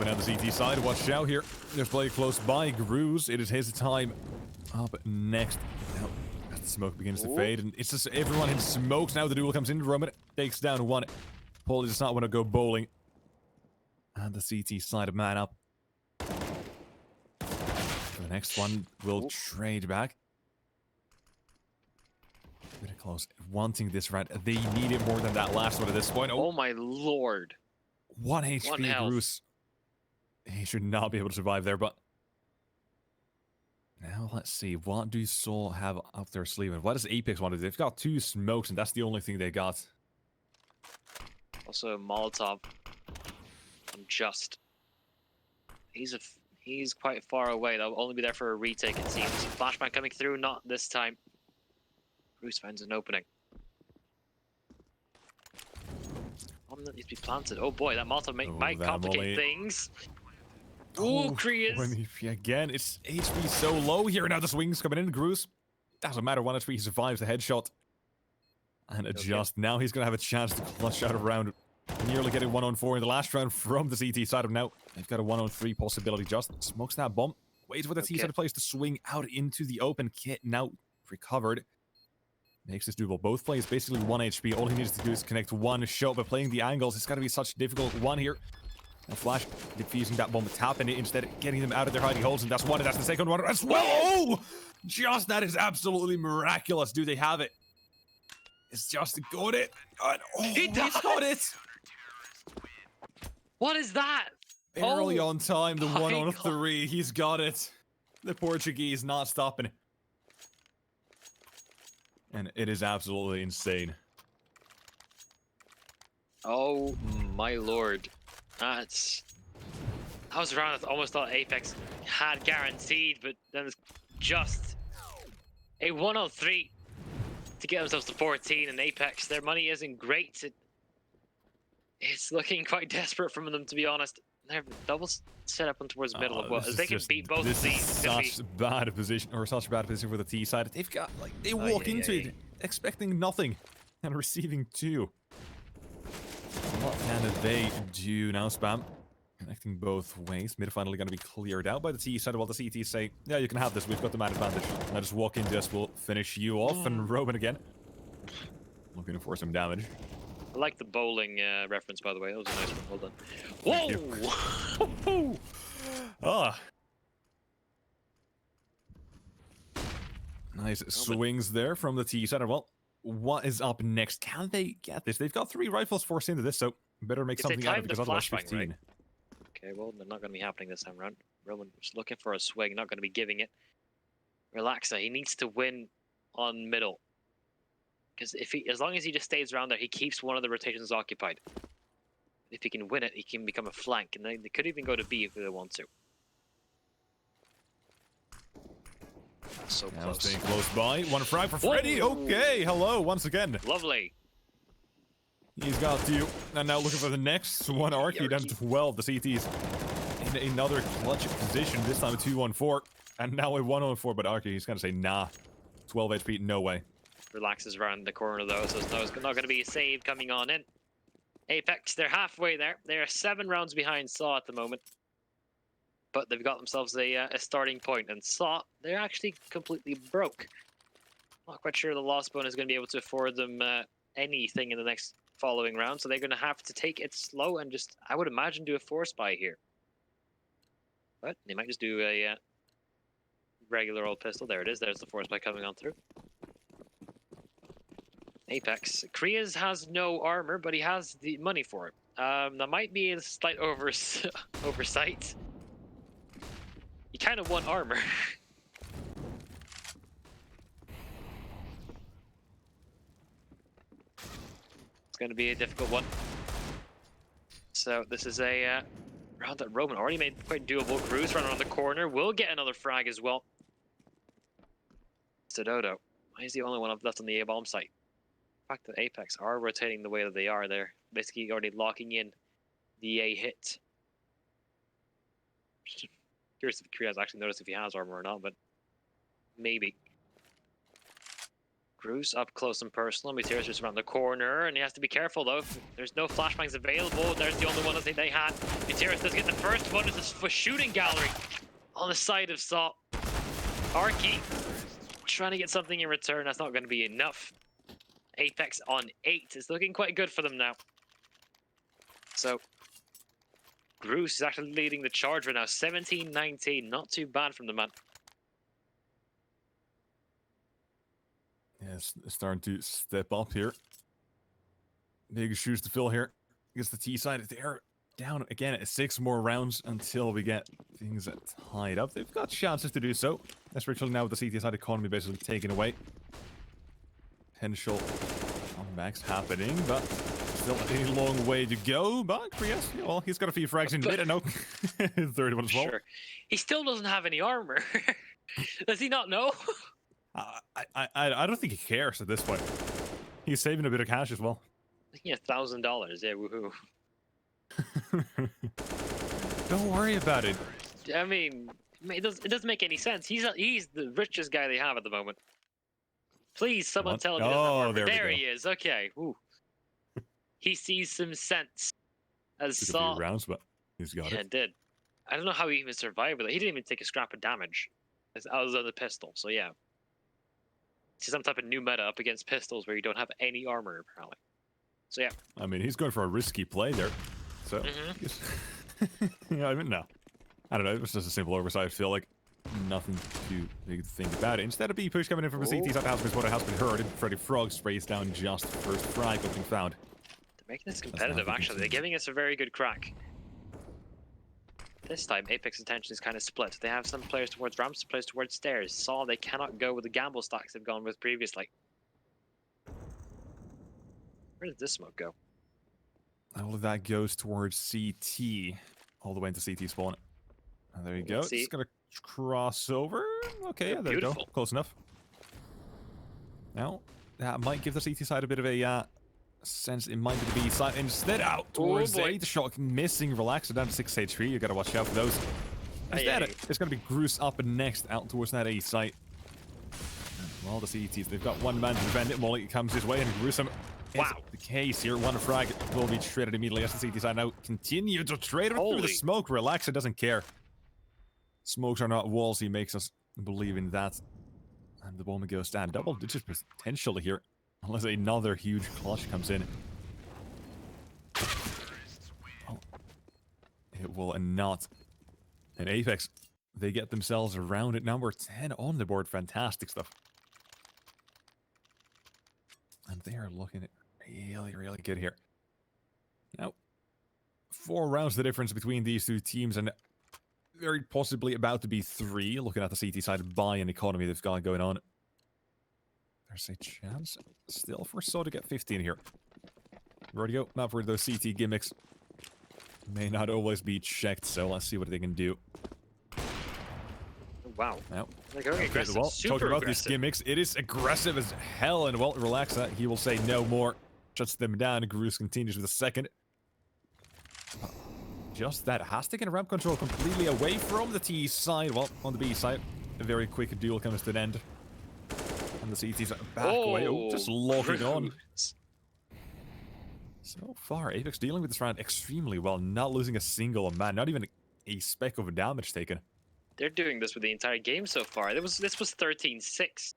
Speaker 2: Roman on the CT side. Watch out here. There's play close by. Gru's. It is his time up next. Now, as the smoke begins to fade, and it's just everyone in smokes. Now the duel comes in. Roman takes down one. Paul does not want to go bowling. And the CT side of man up. The next one will trade back. Really close. Wanting this round. They need it more than that last one at this point.
Speaker 1: Oh my lord.
Speaker 2: 1 HP Bruce. He should not be able to survive there, but... Now let's see. What do Soul have up their sleeve? And what does Apeks want to do? They've got 2 smokes, and that's the only thing they got.
Speaker 1: Also, Molotov. I'm just. He's quite far away. They'll only be there for a retake, it seems. Flashbang coming through, not this time. Bruce finds an opening. One that needs to be planted. Oh boy, that Molotov might complicate things. Oh, Krias!
Speaker 2: Again, it's HP so low here. Now the swing's coming in. Gru's. Doesn't matter. 1 HP, he survives the headshot. And adjust. Now he's going to have a chance to clutch out a round. Nearly getting 1-on-4 in the last round from the CT side of now. They've got a 1-on-3 possibility. Just smokes that bomb. Waits for the T side place to swing out into the open. Kit now recovered. Makes this doable. Both plays basically 1 HP. All he needs to do is connect 1 shot. But playing the angles, it's got to be such a difficult one here. And Flash defusing that bomb, tapping it instead, getting them out of their hiding holes. And that's one, and that's the second one as well. Oh! Just that is absolutely miraculous. Do they have it? It's just got it. And, oh, he's got it.
Speaker 1: What is that?
Speaker 2: Barely on time. The 1-on-3. He's got it. The Portuguese not stopping. And it is absolutely insane.
Speaker 1: Oh my lord. I was around, I almost thought Apeks had guaranteed, but then it's just a 103 to get themselves to 14, and Apeks, their money isn't great. It's looking quite desperate from them, to be honest. They're double set up towards the middle of what? As they can beat both of these.
Speaker 2: Such bad position, or such a bad position for the T side. They've got, like, they walk into it expecting nothing and receiving 2. What can they do now? Spam connecting both ways. Mid finally going to be cleared out by the T side, while the CT say, yeah, you can have this. We've got the man advantage. Now just walk into us. We'll finish you off. And Roman again. Looking for some damage.
Speaker 1: I like the bowling reference, by the way. That was a nice one. Well done. Whoa!
Speaker 2: Ah. Nice swings there from the T side. Well, what is up next? Can they get this? They've got 3 rifles forced into this, so better make something out of it, because otherwise 15.
Speaker 1: Right? Okay, well, they're not going to be happening this time around. Roman was looking for a swing, not going to be giving it. Relaxa, he needs to win on middle. Because as long as he just stays around there, he keeps one of the rotations occupied. If he can win it, he can become a flank, and they could even go to B if they want to. So
Speaker 2: now
Speaker 1: close.
Speaker 2: staying close by. 1 frag for Freddy.
Speaker 1: Whoa.
Speaker 2: Okay, hello once again.
Speaker 1: Lovely.
Speaker 2: He's got 2. And now looking for the next one. Archie down to 12. The CT's in another clutch position. This time a 2-on-4. And now a 1-on-4. But Archie, he's going to say, nah. 12 HP, no way.
Speaker 1: Relaxes around the corner though, so it's not going to be a save coming on in. Apeks, they're halfway there. They're 7 rounds behind Saw at the moment. But they've got themselves a starting point. And Saw, they're actually completely broke. Not quite sure the loss bonus is going to be able to afford them anything in the next following round. So they're going to have to take it slow and just, I would imagine, do a force buy here. But they might just do a regular old pistol. There it is. There's the force buy coming on through. Apeks. Krias has no armor, but he has the money for it. That might be a slight oversight. You kind of want armor. It's going to be a difficult one. So this is a round that Roman already made quite doable. Gru's running around the corner. Will get another frag as well. Doto. He's the only one left on the A-bomb site. The fact that Apeks are rotating the way that they are, they're basically already locking in the A hit. Curious if Krias actually noticed if he has armor or not, but maybe. Cruz up close and personal. Meteor's just around the corner, and he has to be careful though. There's no flashbangs available. There's the only one that they had. Meteor does get the first one. It's a shooting gallery on the side of Saw. Arky trying to get something in return. That's not going to be enough. Apeks on 8. It's looking quite good for them now. So Bruce is actually leading the charge right now. 17-19. Not too bad from the man.
Speaker 2: Yeah, it's starting to step up here. Big shoes to fill here. Against the T side. They're down again at 6 more rounds until we get things tied up. They've got chances to do so, especially now with the CT side economy basically taken away. Potential comebacks happening, but still a long way to go. But Krias, well, he's got a few frags in mid and no 31 as well.
Speaker 1: Sure. He still doesn't have any armor. Does he not know?
Speaker 2: I don't think he cares at this point. He's saving a bit of cash as well.
Speaker 1: Yeah, $1,000. Yeah, woohoo.
Speaker 2: Don't worry about it.
Speaker 1: I mean, it doesn't make any sense. He's the richest guy they have at the moment. Please, someone tell him.
Speaker 2: Oh,
Speaker 1: there he is. Okay. Ooh. He sees some sense. As
Speaker 2: Took
Speaker 1: Saw.
Speaker 2: a few rounds, but he's got
Speaker 1: Yeah,
Speaker 2: it.
Speaker 1: it did. I don't know how he even survived with it. He didn't even take a scrap of damage. Other than the pistol. So yeah. It's some type of new meta up against pistols where you don't have any armor apparently. So yeah.
Speaker 2: I mean, he's going for a risky play there. So, yeah, I mean, no. I don't know, it was just a simple oversight. I feel like nothing too big to think about it. Instead of B-push coming in from a CT side house, what has been heard, and Freddy Frog sprays down just first frag being found.
Speaker 1: They're making this competitive, actually. They're giving us a very good crack. This time, Apeks' attention is kind of split. They have some players towards ramps, some players towards stairs. Saw they cannot go with the gamble stacks they've gone with previously. Where did this smoke go?
Speaker 2: All of that goes towards CT, all the way into CT spawn. And there you go. It's gonna cross over. Okay, yeah, there you go. Close enough. Now, that might give the CT side a bit of a sense it might be the B side. Instead, out towards A. The shock missing. Relaxer down to 6 HP. You gotta watch out for those. Instead, it's gonna be Gruus up next, out towards that A site. Well, the CTs, they've got one man to defend it. Molly comes his way, and Gruesome. Wow. The case here. One frag will be shredded immediately as the CT side now continue to trade through the smoke. Relaxer doesn't care. Smokes are not walls. He makes us believe in that. And the bomb goes down. Double digit potential here. Unless another huge clutch comes in. Oh. It will not. And Apeks, they get themselves around at number 10 on the board. Fantastic stuff. And they are looking at really, really good here. Now, 4 rounds the difference between these two teams, and very possibly about to be 3, looking at the CT side buy and economy they've got going on. There's a chance still for Saw to get 15 here. Vertigo, not for those CT gimmicks. May not always be checked, so let's see what they can do.
Speaker 1: Wow.
Speaker 2: Now,
Speaker 1: they're going aggressive.
Speaker 2: Well,
Speaker 1: super
Speaker 2: talking about
Speaker 1: aggressive.
Speaker 2: these gimmicks, it is aggressive as hell, and well, relax that. He will say no more. Shuts them down. Gruus continues with a second. Just that. Has taken ramp control completely away from the T side. Well, on the B side, a very quick duel comes to an end. And the CT's back away. Oh, just locking on. So far, Apeks dealing with this round extremely well. Not losing a single man. Not even a speck of damage taken.
Speaker 1: They're doing this with the entire game so far. This was 13-6.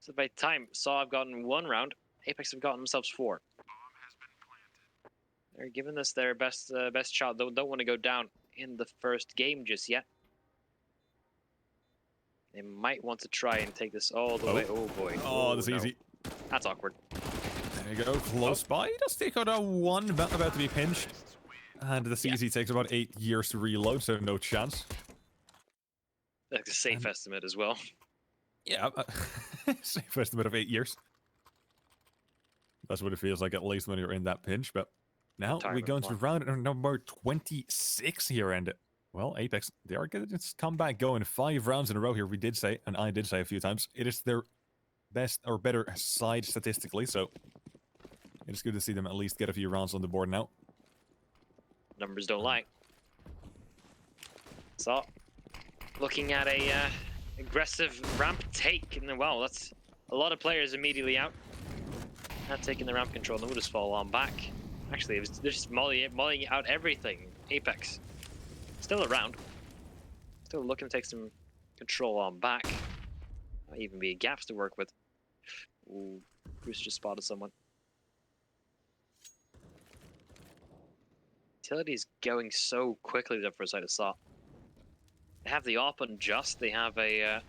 Speaker 1: So by the time Saw have gotten 1 round, Apeks have gotten themselves 4. They're giving this their best shot. Don't want to go down in the first game just yet. They might want to try and take this all the way. Oh boy.
Speaker 2: Oh, that's easy.
Speaker 1: That's awkward.
Speaker 2: There you go. Close by. He does take out a 1, about to be pinched. And the CZ takes about 8 years to reload, so no chance.
Speaker 1: That's a safe estimate as well.
Speaker 2: Yeah, safe estimate of 8 years. That's what it feels like, at least when you're in that pinch. But now we go into round number 26 here, and well, Apeks, they are going to just come back going 5 rounds in a row here. We did say, and I did say a few times, it is their best or better side statistically, so it's good to see them at least get a few rounds on the board now.
Speaker 1: Numbers don't lie. So, looking at a aggressive ramp take, and well, that's A lot of players immediately out. Not taking the ramp control, and we'll just fall on back. Actually, they're just mulling out everything. Apeks. Still around. Still looking to take some control on back. Might even be gaps to work with. Ooh, Bruce just spotted someone. Utility's going so quickly there for a side of Saw. They have the op on just. They have a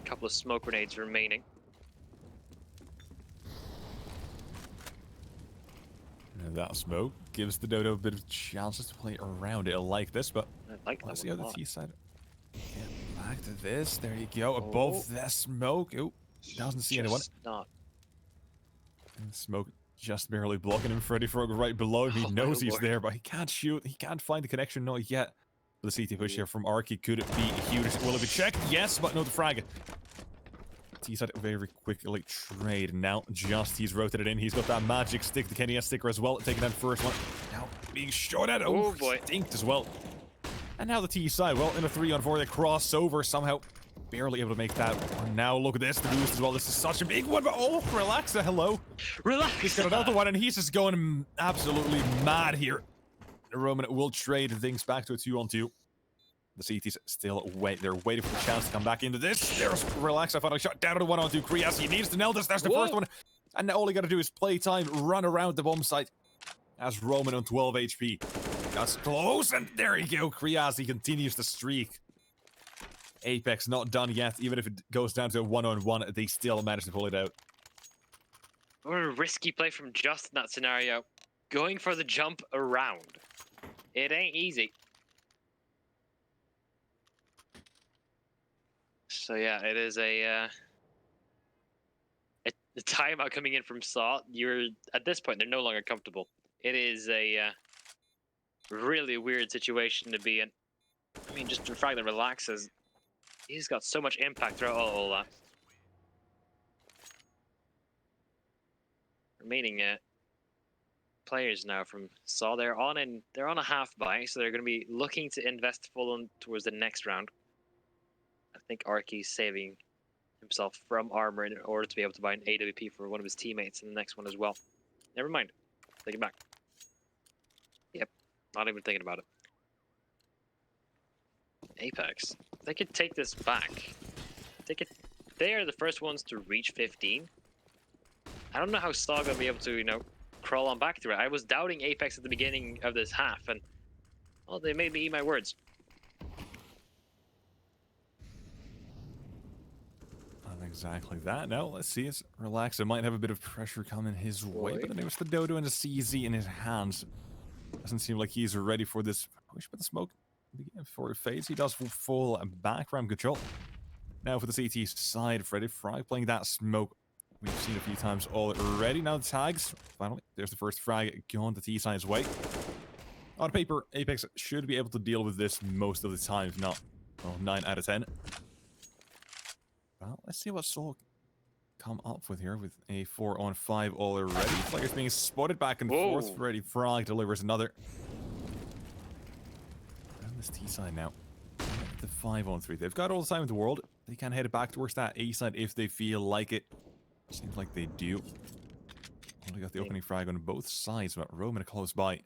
Speaker 1: couple of smoke grenades remaining.
Speaker 2: And that smoke gives the Dodo a bit of chances to play around it like this, but let's see how the T side. Get back to this. There you go. Above that smoke. Oh, doesn't see anyone.
Speaker 1: Not.
Speaker 2: And smoke just barely blocking him. Freddy Frog right below him. He knows he's there, but he can't shoot. He can't find the connection. Not yet. The CT push here from Arky. Could it be huge? Will it be checked? Yes, but no the frag. T-side very quickly trade. Now just he's rotated in. He's got that magic stick, the Kenya sticker as well. Taking that first one. Now being shot at. Oh boy. Stinked as well. And now the T-side. Well, in a 3-on-4, they cross over somehow. Barely able to make that one. Now look at this. The boost as well. This is such a big one. But oh, Relaxa. Hello.
Speaker 1: Relax.
Speaker 2: He's got another one and he's just going absolutely mad here. Roman will trade things back to a 2-on-2. The CT's still they're waiting for the chance to come back into this. There's Relax. I finally shot down to the 1-on-2. Krias, he needs to nail this. That's the first one. And now all he got to do is play time, run around the bomb site. As Roman on 12 HP. That's close, and there you go. Krias, he continues the streak. Apeks not done yet. Even if it goes down to a 1-on-1, they still manage to pull it out.
Speaker 1: What a risky play from Just in that scenario. Going for the jump around. It ain't easy. So yeah, it is a timeout coming in from Saw. You're at this point, they're no longer comfortable. It is a really weird situation to be in. I mean, just the fact that Relaxes, he's got so much impact throughout all that. Remaining players now from Saw, they're on a half buy, so they're going to be looking to invest full on towards the next round. I think Arky's saving himself from armor in order to be able to buy an AWP for one of his teammates in the next one as well. Never mind. Take it back. Yep. Not even thinking about it. Apeks. They could take this back. They are the first ones to reach 15. I don't know how Saw gonna be able to, crawl on back through it. I was doubting Apeks at the beginning of this half, and well, they made me eat my words.
Speaker 2: Exactly that. Now, let's see. It's Relax. It might have a bit of pressure coming his way, but then it was the Dodo and the CZ in his hands. Doesn't seem like he's ready for this push, but the smoke before it fades. He does full background control. Now for the CT side, Freddy Frag playing that smoke. We've seen a few times already. Now the tags. Finally, there's the first frag going the T side's way. On paper, Apeks should be able to deal with this most of the time, if not 9 out of 10. Well, let's see what Saw come up with here with a 4-on-5 already. Players being spotted back and forth. Freddy Frog delivers another. And this T side now. The 5-on-3. They've got all the time in the world. They can head back towards that A side if they feel like it. Seems like they do. Only got the opening frag on both sides, but Roman close by.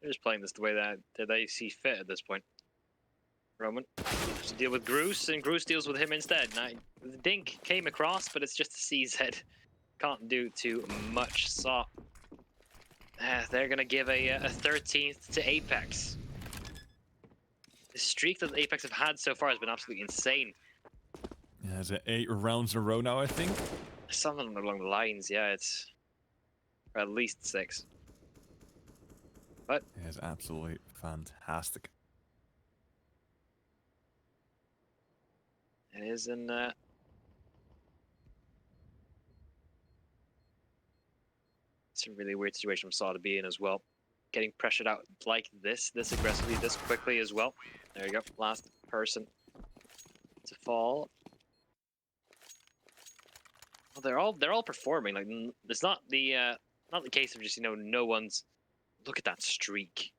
Speaker 1: They're just playing this the way that they see fit at this point. Roman to deal with Groose, and Groose deals with him instead. Now, the Dink came across, but it's just a CZ. Can't do too much. Saw. They're going to give a 13th to Apeks. The streak that Apeks have had so far has been absolutely insane.
Speaker 2: Yeah, is it 8 rounds in a row now, I think?
Speaker 1: Something along the lines, yeah. It's at least 6. But
Speaker 2: it is absolutely fantastic.
Speaker 1: It is in it's a really weird situation for Saw to be in as well. Getting pressured out like this aggressively, this quickly as well. There you go, last person to fall. Well, they're all performing. Like it's not the case of just no one's. Look at that streak,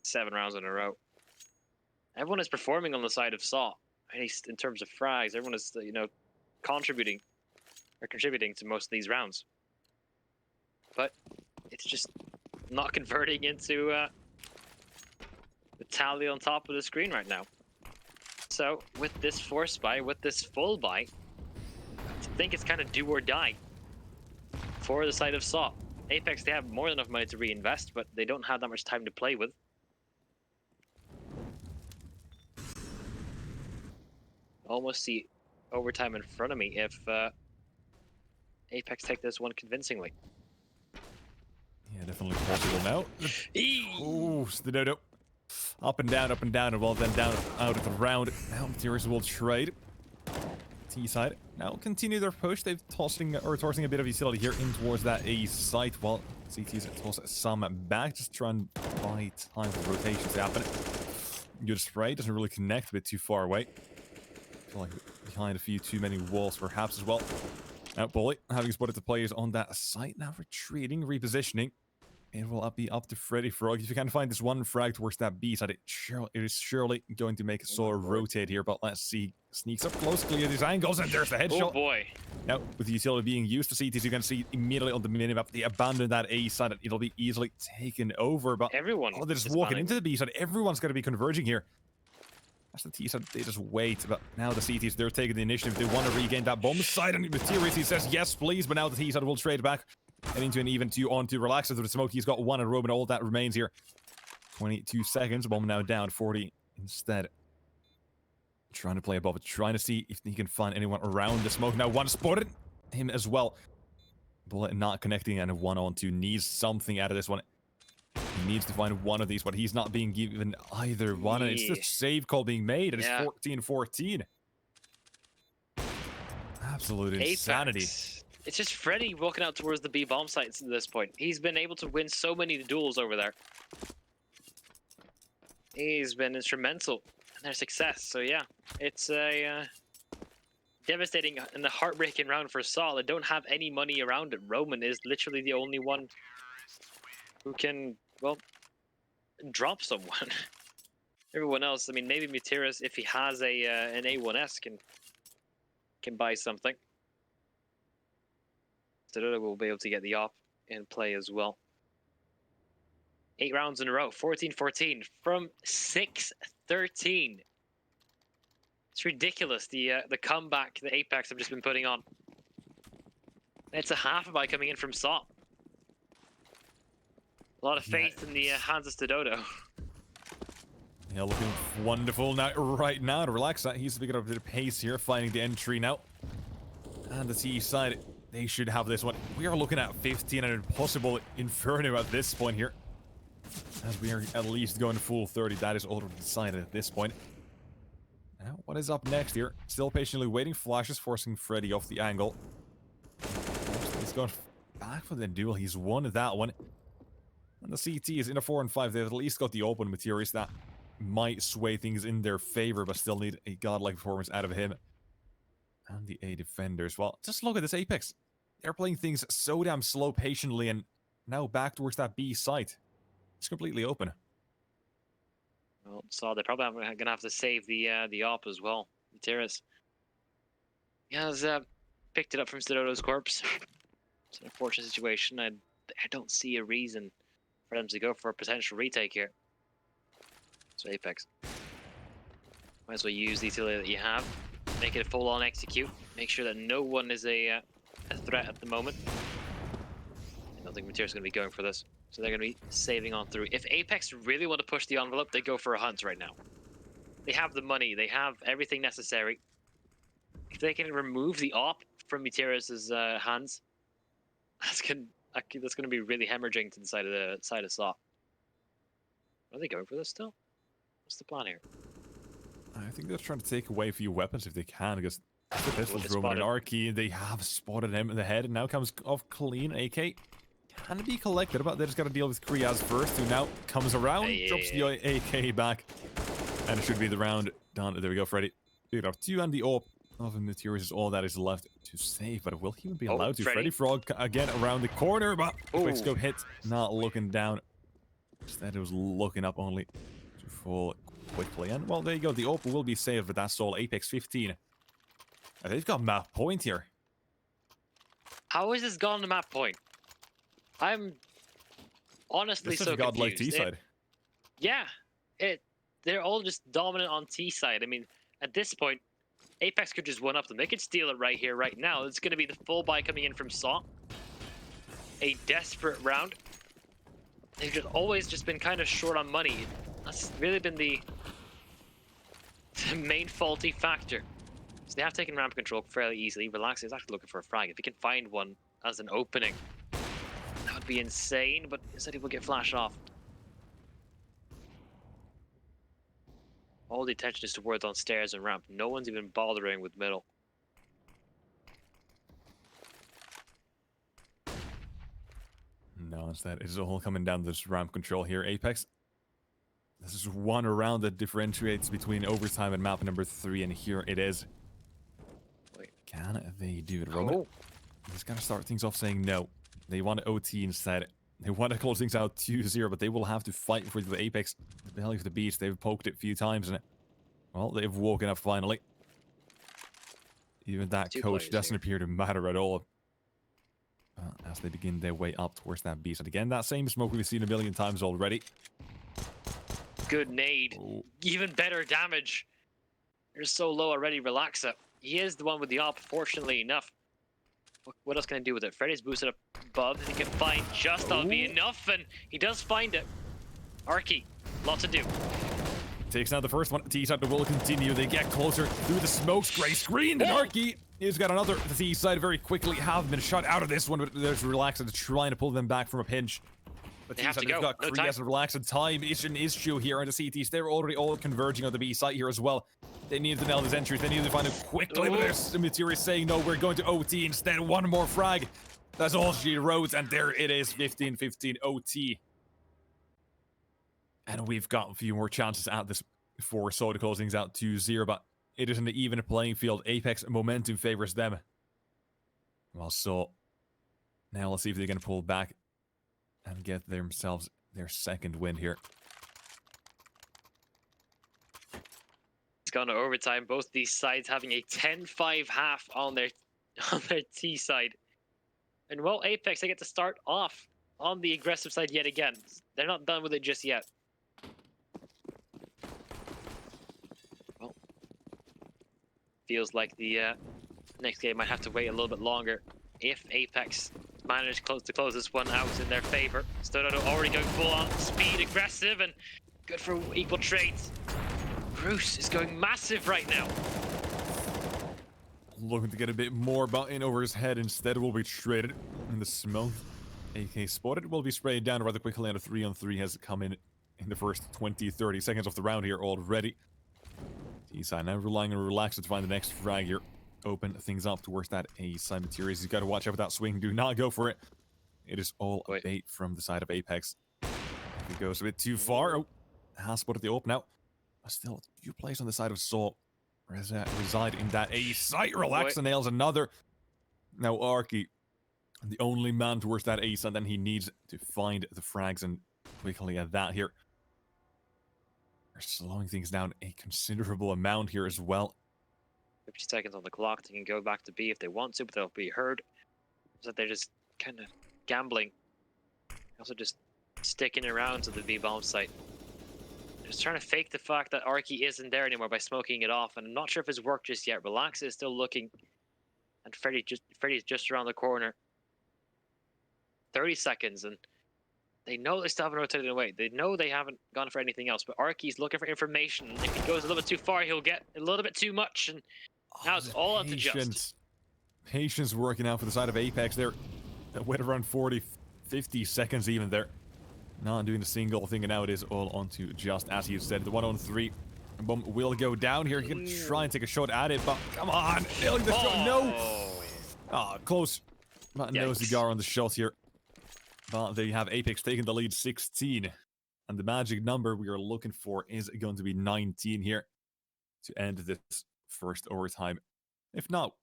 Speaker 1: 7 rounds in a row. Everyone is performing on the side of Saw. at least in terms of frags, everyone is, you know, contributing to most of these rounds. But it's just not converting into the tally on top of the screen right now. So with this force buy, with this full buy, I think it's kind of do or die for the side of Saw. Apeks, they have more than enough money to reinvest, but they don't have that much time to play with. Almost see overtime in front of me if Apeks take this one convincingly.
Speaker 2: Yeah, definitely possible now. Ooh, the dodo. Up and down, and well then down out of the round. Now Materials will trade. T side now continue their push. They've tossing a bit of utility here in towards that A site, while CT's toss some back, just try and buy time for rotations to happen. Good spray, doesn't really connect a bit too far away. Feel like behind a few too many walls perhaps as well. Now Bully having spotted the players on that site, now retreating, repositioning. It will be up to Freddy Frog. If you can find this one frag towards that B side, it is surely going to make a sort of rotate here, but let's see. Sneaks up close, clear these angles, and there's the headshot.
Speaker 1: Oh boy.
Speaker 2: Now, with the utility being used to CTs, you can see immediately on the minimap, they abandon that A side, and it'll be easily taken over, but
Speaker 1: everyone
Speaker 2: they're just walking into the B side. Everyone's going to be converging here. That's the T side, they just wait, but now the CTs, they're taking the initiative. They want to regain that bomb side, and Materials, he says, yes, please, but now the T side will trade back. And into an even 2 on 2 relax after the smoke. He's got 1 and Roman, all that remains here. 22 seconds, bomb now down, 40 instead. Trying to play above it, trying to see if he can find anyone around the smoke. Now one spotted him as well. Bullet not connecting, and a 1 on 2 needs something out of this one. He needs to find one of these, but he's not being given either one. And it's the save call being made. It's 14-14. Absolute insanity.
Speaker 1: Apeks. It's just Freddy walking out towards the B bomb sites at this point. He's been able to win so many duels over there. He's been instrumental in their success. So yeah, it's a devastating and a heartbreaking round for Saul. They don't have any money around it. Roman is literally the only one who can, well, drop someone. Everyone else, I mean, maybe Materials, if he has a an A1S, can buy something. So we'll be able to get the op in play as well. 8 rounds in a row, 14-14 from 6-13. It's ridiculous, the comeback the Apeks have just been putting on. It's a half by coming in from Saw. A lot of faith in the hands of Dodo.
Speaker 2: Yeah, looking wonderful now, right now to relax that. He's picking up a bit of pace here, finding the entry now. And the T side, they should have this one. We are looking at 15 and impossible Inferno at this point here. As we are at least going full 30, that is already decided at this point. Now, what is up next here? Still patiently waiting, flashes forcing Freddy off the angle. He's gone back for the duel, he's won that one. And the CT is in a 4 and 5, they've at least got the open Materials that might sway things in their favor, but still need a godlike performance out of him. And the A defenders, well, just look at this Apeks. They're playing things so damn slow, patiently, and now back towards that B site. It's completely open.
Speaker 1: Well, so they're probably going to have to save the op as well. Materials. He has picked it up from Dodo's corpse. It's an unfortunate situation. I don't see a reason for them to go for a potential retake here. So Apeks, might as well use the utility that you have. Make it a full-on execute. Make sure that no one is a threat at the moment. I don't think Materials going to be going for this. So they're going to be saving on through. If Apeks really want to push the envelope, they go for a hunt right now. They have the money. They have everything necessary. If they can remove the op from Materials' hands, that's going to be really hemorrhaging to the side of Saw. Are they going for this still? What's the plan here?
Speaker 2: I think they're trying to take away a few weapons if they can, because the pistols Roman and Arky, they have spotted him in the head, and now comes off clean. AK can be collected, but they just got to deal with Kriaz first, who now comes around, drops the AK back, and it should be the round done. There we go, Freddy. Pick up 2, and the AWP of Materials is all that is left to save, but will he even be allowed to? Freddy Frog again around the corner, but quick scope hit, not looking down. Instead, it was looking up only to fall quickly. And, well, there you go. The open will be saved, but that's all. Apeks 15. And they've got map point here.
Speaker 1: How has this gone to map point? I'm honestly
Speaker 2: This
Speaker 1: so
Speaker 2: is godlike
Speaker 1: confused.
Speaker 2: T-side.
Speaker 1: Yeah, they're all just dominant on T side. I mean, at this point, Apeks could just one up them. They could steal it right here, right now. It's going to be the full buy coming in from Saw. A desperate round. They've just always just been kind of short on money. That's really been the main faulty factor. So they have taken ramp control fairly easily. Relax is actually looking for a frag. If he can find one as an opening, that would be insane, but instead he will get flashed off. All the attention is towards on stairs and ramp. No one's even bothering with middle.
Speaker 2: No, instead it's all coming down to this ramp control here. Apeks. This is one round that differentiates between overtime and map number 3, and here it is.
Speaker 1: Wait.
Speaker 2: Can they do it, Roman?
Speaker 1: Oh.
Speaker 2: He's got to start things off saying no. They want OT instead. They want to close things out 2-0, but they will have to fight for the Apeks. The belly of the beast. They've poked it a few times, and well, they've woken up finally. Even that coach doesn't appear to matter at all. As they begin their way up towards that beast. And again, that same smoke we've seen a million times already.
Speaker 1: Good nade.
Speaker 2: Oh.
Speaker 1: Even better damage. They're so low already. Relax it. He is the one with the op, fortunately enough. What else can I do with it? Freddy's boosted up above. He can find just that'll be enough, and he does find it. Arky, lot to do.
Speaker 2: Takes out the first one. T-side will continue. They get closer through the smokes. Gray screen, and Arky has got another T-side very quickly. Have been shot out of this one, but there's Relax trying to pull them back from a pinch. But
Speaker 1: they have to go.
Speaker 2: Got
Speaker 1: No
Speaker 2: Kree and Relax, and time is an issue here on the CTs. They're already all converging on the B side here as well. They need to nail this entry. They need to find it quickly. But there's Materia saying no, we're going to OT instead. One more frag. That's all she wrote, and there it is. 15-15 OT. And we've got a few more chances at this before Soda close things out 2-0, but it is an even playing field. Apeks momentum favors them. Well, so now let's see if they can pull back and get themselves their second win here.
Speaker 1: It's gone to overtime. Both these sides having a 10-5 half on their T side. And well, Apeks, they get to start off on the aggressive side yet again. They're not done with it just yet. Well, feels like the next game might have to wait a little bit longer if Apeks manage to close this one out in their favor. Doto already going full on speed, aggressive, and good for equal trades. Bruce is going massive right now.
Speaker 2: Looking to get a bit more in over his head. Instead will be traded in the smoke. AK spotted, will be sprayed down rather quickly, and a 3-on-3 has come in the first 20-30 seconds of the round here already. T-side now relying on Relax to find the next frag here. Open things up towards that A-side Materials. He's got to watch out for that swing. Do not go for it. It is all a bait from the side of Apeks. If he goes a bit too far. Oh, has spotted the open out. Still, a few plays on the side of Saw reside in that A-side. Relax and nails another. Now Arky, the only man towards that A-side, then he needs to find the frags, and quickly at that here. They're slowing things down a considerable amount here as well.
Speaker 1: 50 seconds on the clock. They can go back to B if they want to, but they'll be heard. So they're just kind of gambling. Also just sticking around to the B-bomb site. Just trying to fake the fact that Arky isn't there anymore by smoking it off, and I'm not sure if it's worked just yet. Relax is still looking, and Freddy's just around the corner. 30 seconds, and they know they still haven't rotated away. They know they haven't gone for anything else, but Arky's looking for information. If he goes a little bit too far, he'll get a little bit too much, and now it's all up to just.
Speaker 2: Patience working out for the side of Apeks there. Went around 40-50 seconds even there. Not doing a single thing, and now it is all onto Just, as you said. The 1-on-3 bomb will go down here. He can try and take a shot at it, but come on. Nailing the shot. No. Ah, close. But no cigar on the shot here. But there you have Apeks taking the lead 16. And the magic number we are looking for is going to be 19 here to end this first overtime. If not,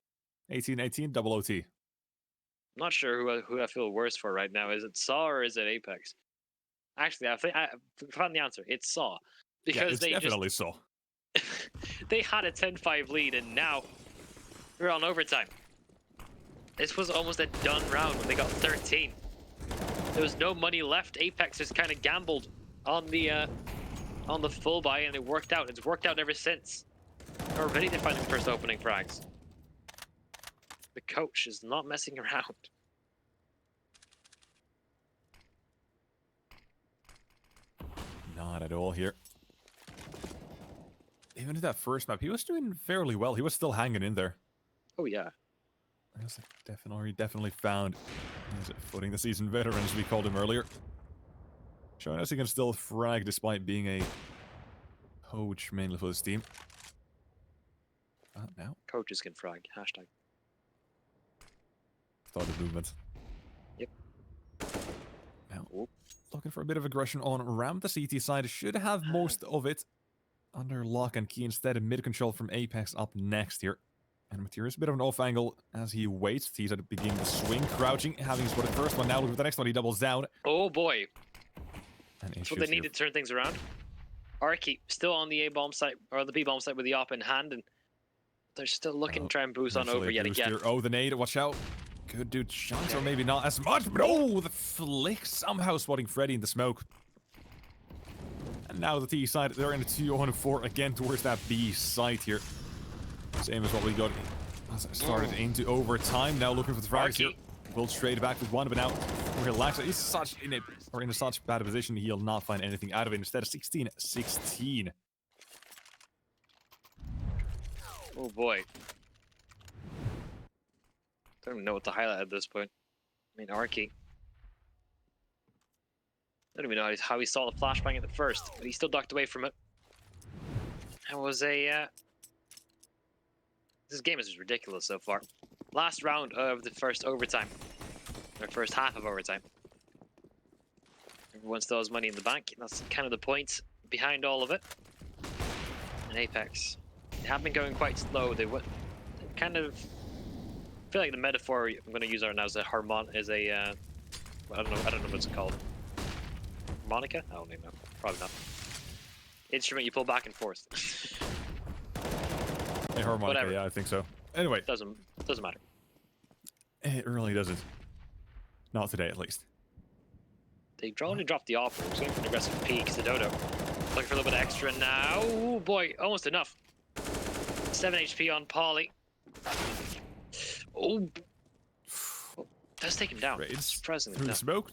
Speaker 2: 18-18, double OT.
Speaker 1: I'm not sure who I feel worse for right now. Is it Saw or is it Apeks? Actually, I found the answer. It's Saw. because
Speaker 2: yeah, it's definitely so.
Speaker 1: they had a 10-5 lead, and now we're on overtime. This was almost a done round when they got 13. There was no money left. Apeks just kind of gambled on the full buy, and it worked out. It's worked out ever since. They're ready to find the first opening frags. The coach is not messing around.
Speaker 2: Not at all here. Even in that first map, he was doing fairly well. He was still hanging in there.
Speaker 1: Oh yeah.
Speaker 2: Definitely found his footing, the seasoned veteran, as we called him earlier. Showing us he can still frag despite being a coach mainly for this team. Now.
Speaker 1: Coaches can frag. Hashtag.
Speaker 2: Started movement.
Speaker 1: Yep.
Speaker 2: Now, looking for a bit of aggression on ramp. The CT side should have most of it under lock and key. Instead, a mid control from Apeks up next here. And Materius a bit of an off angle as he waits. He's at the beginning of the swing, crouching, having spotted the first one. Now look at the next one. He doubles down.
Speaker 1: Oh boy.
Speaker 2: And
Speaker 1: that's what they need to turn things around. Arky still on the A bomb site or the B bomb site with the op in hand, and they're still looking to try and boost on over yet again.
Speaker 2: Here. Oh, the nade. Watch out. Good dude. Shots or maybe not as much. But oh, the flick somehow spotting Freddy in the smoke. And now the T side, they're in a 2-on-4 again towards that B site here. Same as what we got as it started into overtime. Now looking for the frags here. Will trade back with one, but now relax. He's in such bad position, he'll not find anything out of it. Instead of 16-16.
Speaker 1: Oh boy. Don't even know what to highlight at this point. I mean, Arky. I don't even know how he saw the flashbang at the first, but he still ducked away from it. That was a this game is just ridiculous so far. Last round of the first overtime. Or first half of overtime. Everyone still has money in the bank. That's kind of the point behind all of it. And Apeks. They have been going quite slow. They kind of feel like the metaphor I'm going to use right now is a I don't know what it's called. Harmonica? I don't even know. Probably not. Instrument you pull back and forth.
Speaker 2: A harmonica,
Speaker 1: whatever.
Speaker 2: yeah, I think so. Anyway.
Speaker 1: Doesn't matter.
Speaker 2: It really doesn't. Not today, at least.
Speaker 1: They only dropped the offer. We're going for an aggressive peek. The doto. Looking for a little bit extra now. Oh boy, almost enough. 7 HP on Polly. Oh. Does take him down. Surprisingly
Speaker 2: through the smoke.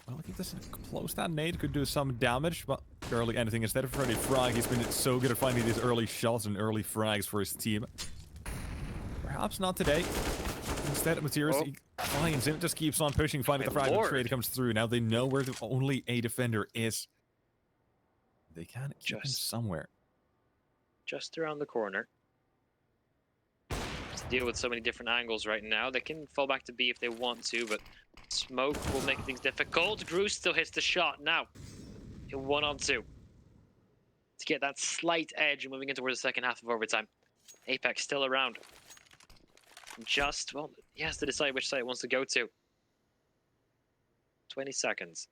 Speaker 2: Well, I think this close that nade could do some damage, but barely anything. Instead of Freddy frag, he's been so good at finding these early shots and early frags for his team. Perhaps not today. Instead of Materials, he finds him, just keeps on pushing, finding the frag, and trade comes through. Now they know where the only A defender is. They can keep him somewhere.
Speaker 1: Just around the corner. Just deal with so many different angles right now. They can fall back to B if they want to, but smoke will make things difficult. Gru still hits the shot now. 1-on-2. To get that slight edge moving into towards the second half of overtime. Apeks still around. Well, he has to decide which side he wants to go to. 20 seconds.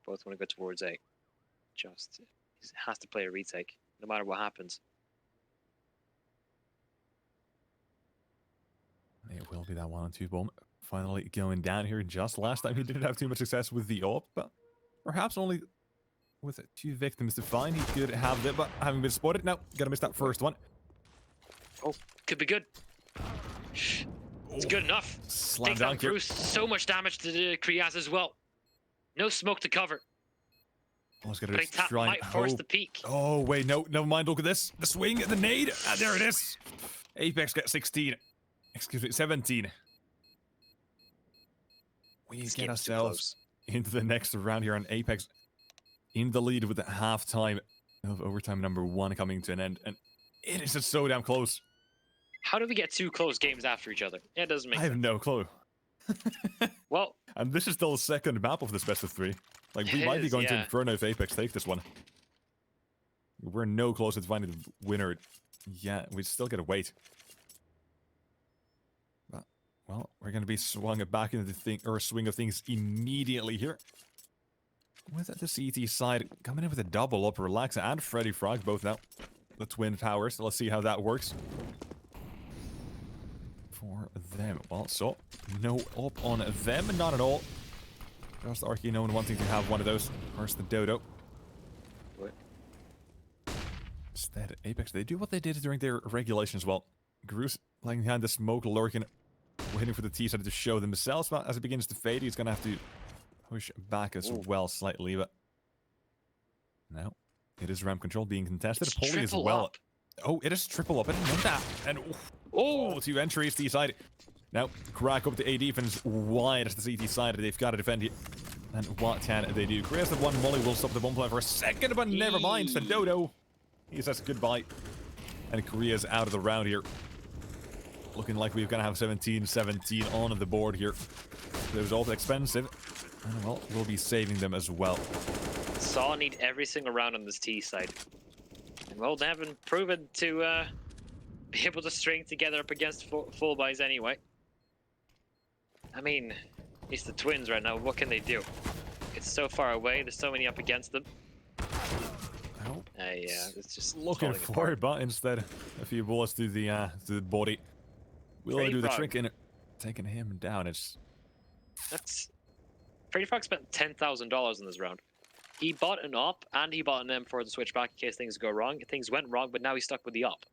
Speaker 1: Both want to go towards A. He has to play a retake, no matter what happens.
Speaker 2: It will be that 1-on-2 bomb finally going down here. Just last time he didn't have too much success with the AWP, but perhaps only with 2 victims to find, he could have it, but having been spotted, now gotta miss that first one.
Speaker 1: Oh, could be good. It's good enough.
Speaker 2: Slam
Speaker 1: Takes
Speaker 2: down
Speaker 1: out Bruce. So much damage to the Kriaz as well. No smoke to cover.
Speaker 2: But he
Speaker 1: might force the peak.
Speaker 2: Oh, wait, no, never mind. Look at this. The swing, the nade. And there it is. Apeks get 16. Excuse me, 17. We get ourselves into the next round here on Apeks. In the lead with the halftime of overtime number 1 coming to an end. And it is just so damn close.
Speaker 1: How do we get 2 close games after each other? Yeah, it doesn't make sense.
Speaker 2: I have no clue.
Speaker 1: Well,
Speaker 2: and this is still the second map of this best of 3. Like, we might be going to Inferno if Apeks take this one. We're no closer to finding the winner. Yeah, we still gotta wait. But, well, we're gonna be swung back into the swing of things immediately here. With the CT side, coming in with a double up, Relax and Freddy Frog, both now. The twin towers, let's see how that works. For them, well, so, no up on them, not at all. Just Archinone wanting to have one of those. Where's the dodo?
Speaker 1: What?
Speaker 2: Instead, Apeks, they do what they did during their regulation as well. Groose playing behind the smoke, lurking, waiting for the T-side to show themselves, but as it begins to fade, he's gonna have to push back as well slightly, but now it is ramp control being contested.
Speaker 1: It's
Speaker 2: Polly as
Speaker 1: triple
Speaker 2: well.
Speaker 1: up.
Speaker 2: Oh, it is triple up. I didn't know that. And oh, two entries T-side. Now, crack up the A defense wide as the CT side. They've got to defend it. And what can they do? Chris, the one molly will stop the bomb play for a second, but never mind. The dodo. He says goodbye. And Korea's out of the round here. Looking like we're going to have 17-17 on the board here. Those all expensive. And well, we'll be saving them as well.
Speaker 1: Saw need every single round on this T side. And well, they haven't proven to be able to string together up against full buys anyway. I mean, it's the twins right now. What can they do? It's so far away. There's so many up against them.
Speaker 2: Oh,
Speaker 1: yeah, it's just
Speaker 2: looking for it, but instead a few bullets to the body. Will I do the trick in it? Taking him down.
Speaker 1: That's Freddy Frog spent $10,000 in this round. He bought an op and he bought an M4 to switch back in case things go wrong. Things went wrong, but now he's stuck with the op.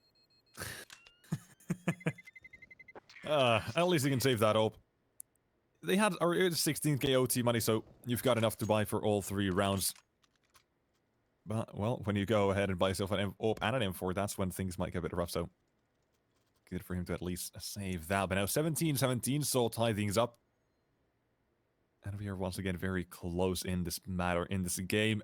Speaker 2: At least he can save that op. They had 16k OT money, so you've got enough to buy for all 3 rounds. But, well, when you go ahead and buy yourself an op and an M4, that's when things might get a bit rough, so good for him to at least save that. But now 17-17, so tie things up. And we are once again very close in this matter, in this game.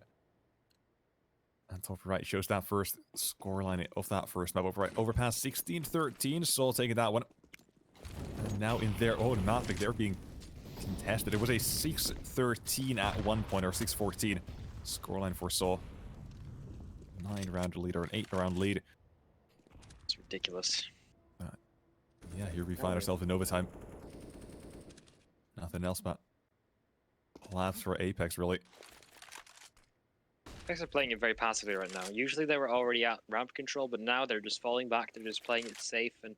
Speaker 2: And top right shows that first scoreline of that first map. Over right, overpass 16-13, so taking that one. And now in their own map, they're being contested. It was a 6-13 at one point, or 6-14 scoreline for Saw. 9-round lead, or an 8-round lead.
Speaker 1: It's ridiculous.
Speaker 2: Yeah, here we find ourselves in overtime. Nothing else but laughs for Apeks, really.
Speaker 1: Apeks are playing it very passively right now. Usually they were already at ramp control, but now they're just falling back. They're just playing it safe and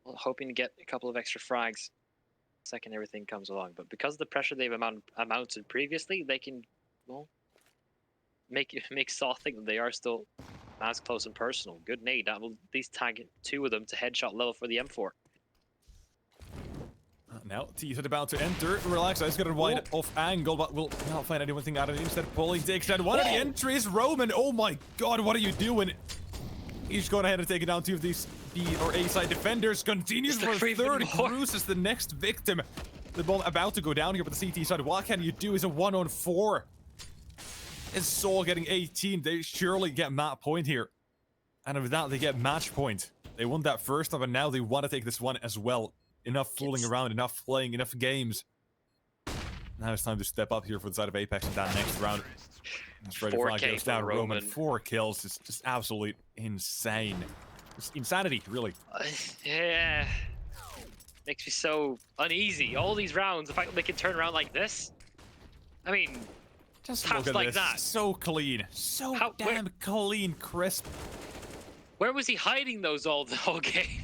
Speaker 1: hoping to get a couple of extra frags the second everything comes along. But because of the pressure they've amounted previously, they can, well, make Saw think that they are still as close and personal. Good nade. That will at least tag 2 of them to headshot level for the M4.
Speaker 2: Now, T-Side about to enter. Relax, he's got a wide off angle, but will not find anything out of it. Instead, Polly takes down one of the entries. Roman, oh my god, what are you doing? He's going ahead and taking down 2 of these B or A side defenders. Continues for a third. Cruz is the next victim. The bomb about to go down here, but the CT side, what can you do? Is a 1-on-4. Is Saul getting 18? They surely get map point here. And with that, they get match point. They won that first time, and now they want to take this one as well. Enough fooling around, enough playing, enough games. Now it's time to step up here for the side of Apeks in that next round. Freddy Frog goes down. Roman, 4 kills. It's just absolute insane. It's insanity, really.
Speaker 1: Yeah. Makes me so uneasy. All these rounds, the fact that they can turn around like this. I mean,
Speaker 2: just look at
Speaker 1: like
Speaker 2: this.
Speaker 1: that.
Speaker 2: So clean. So damn clean, crisp.
Speaker 1: Where was he hiding those all the whole game?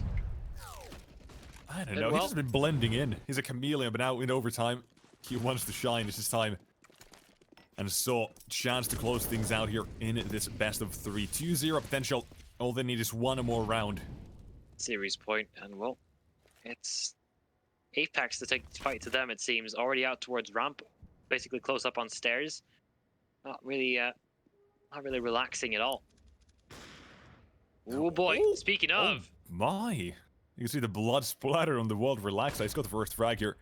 Speaker 2: I don't know. He's just been blending in. He's a chameleon, but now in overtime, he wants to shine. It's his time. And so, chance to close things out here in this best of 3. 2-0 potential. All they need is 1 more round.
Speaker 1: Series point, and well, it's Apeks to take the fight to them, it seems. Already out towards ramp, basically close up on stairs. Not really relaxing at all. Oh boy, speaking of.
Speaker 2: Oh my. You can see the blood splatter on the wall. Relax. He's got the first frag here.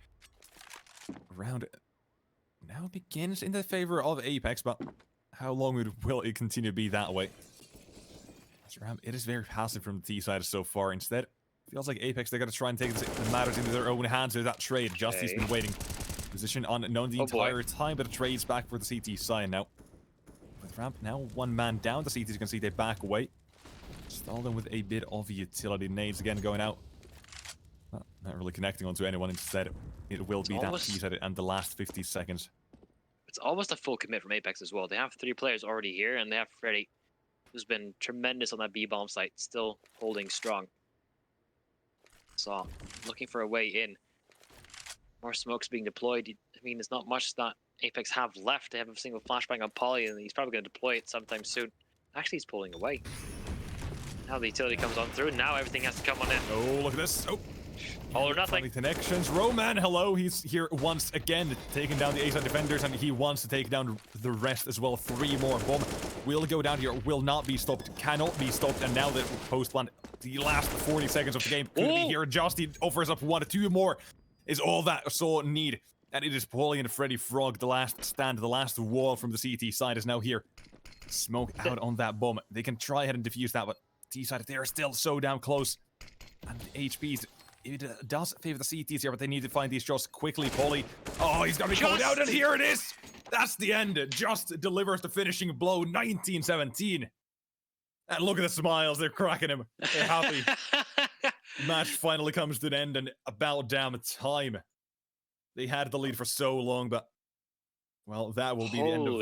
Speaker 2: Round now begins in the favor of Apeks, but how long will it continue to be that way? It is very passive from the T side so far. Instead, feels like Apeks, they got to try and take the matters into their own hands with that trade. Justy's been waiting. Position unknown the entire time, but it trades back for the CT side now. With ramp now 1 man down. The CTs can see they back away. Stall them with a bit of utility. Nades again going out. Not really connecting onto anyone. Instead, it will be that T-side and the last 50 seconds.
Speaker 1: It's almost a full commit from Apeks as well. They have 3 players already here, and they have Freddy, who's been tremendous on that B-bomb site, still holding strong. So, looking for a way in. More smokes being deployed. I mean, there's not much that Apeks have left. They have a single flashbang on Poly, and he's probably going to deploy it sometime soon. Actually, he's pulling away. Now the utility comes on through. Now everything has to come on in.
Speaker 2: Oh, look at this. Oh.
Speaker 1: All or nothing.
Speaker 2: Friendly connections. Roman, hello. He's here once again, taking down the A-side defenders, and he wants to take down the rest as well. 3 more. Bomb will go down here. Will not be stopped. Cannot be stopped. And now the post plant, the last 40 seconds of the game could be here. Justy offers up 1 or 2 more. Is all that Saw need. And it is Paulie and Freddy Frog. The last stand, the last wall from the CT side is now here. Smoke out on that bomb. They can try ahead and defuse that, but T-side, they are still so damn close. And the HPs, it does favor the CTs here, but they need to find these shots quickly. Paulie, oh, he's gonna be called out, and here it is! That's the end. Just delivers the finishing blow, 19-17. And look at the smiles, they're cracking him. They're happy. Match finally comes to an end, and about damn time. They had the lead for so long, but, well, that will be the end of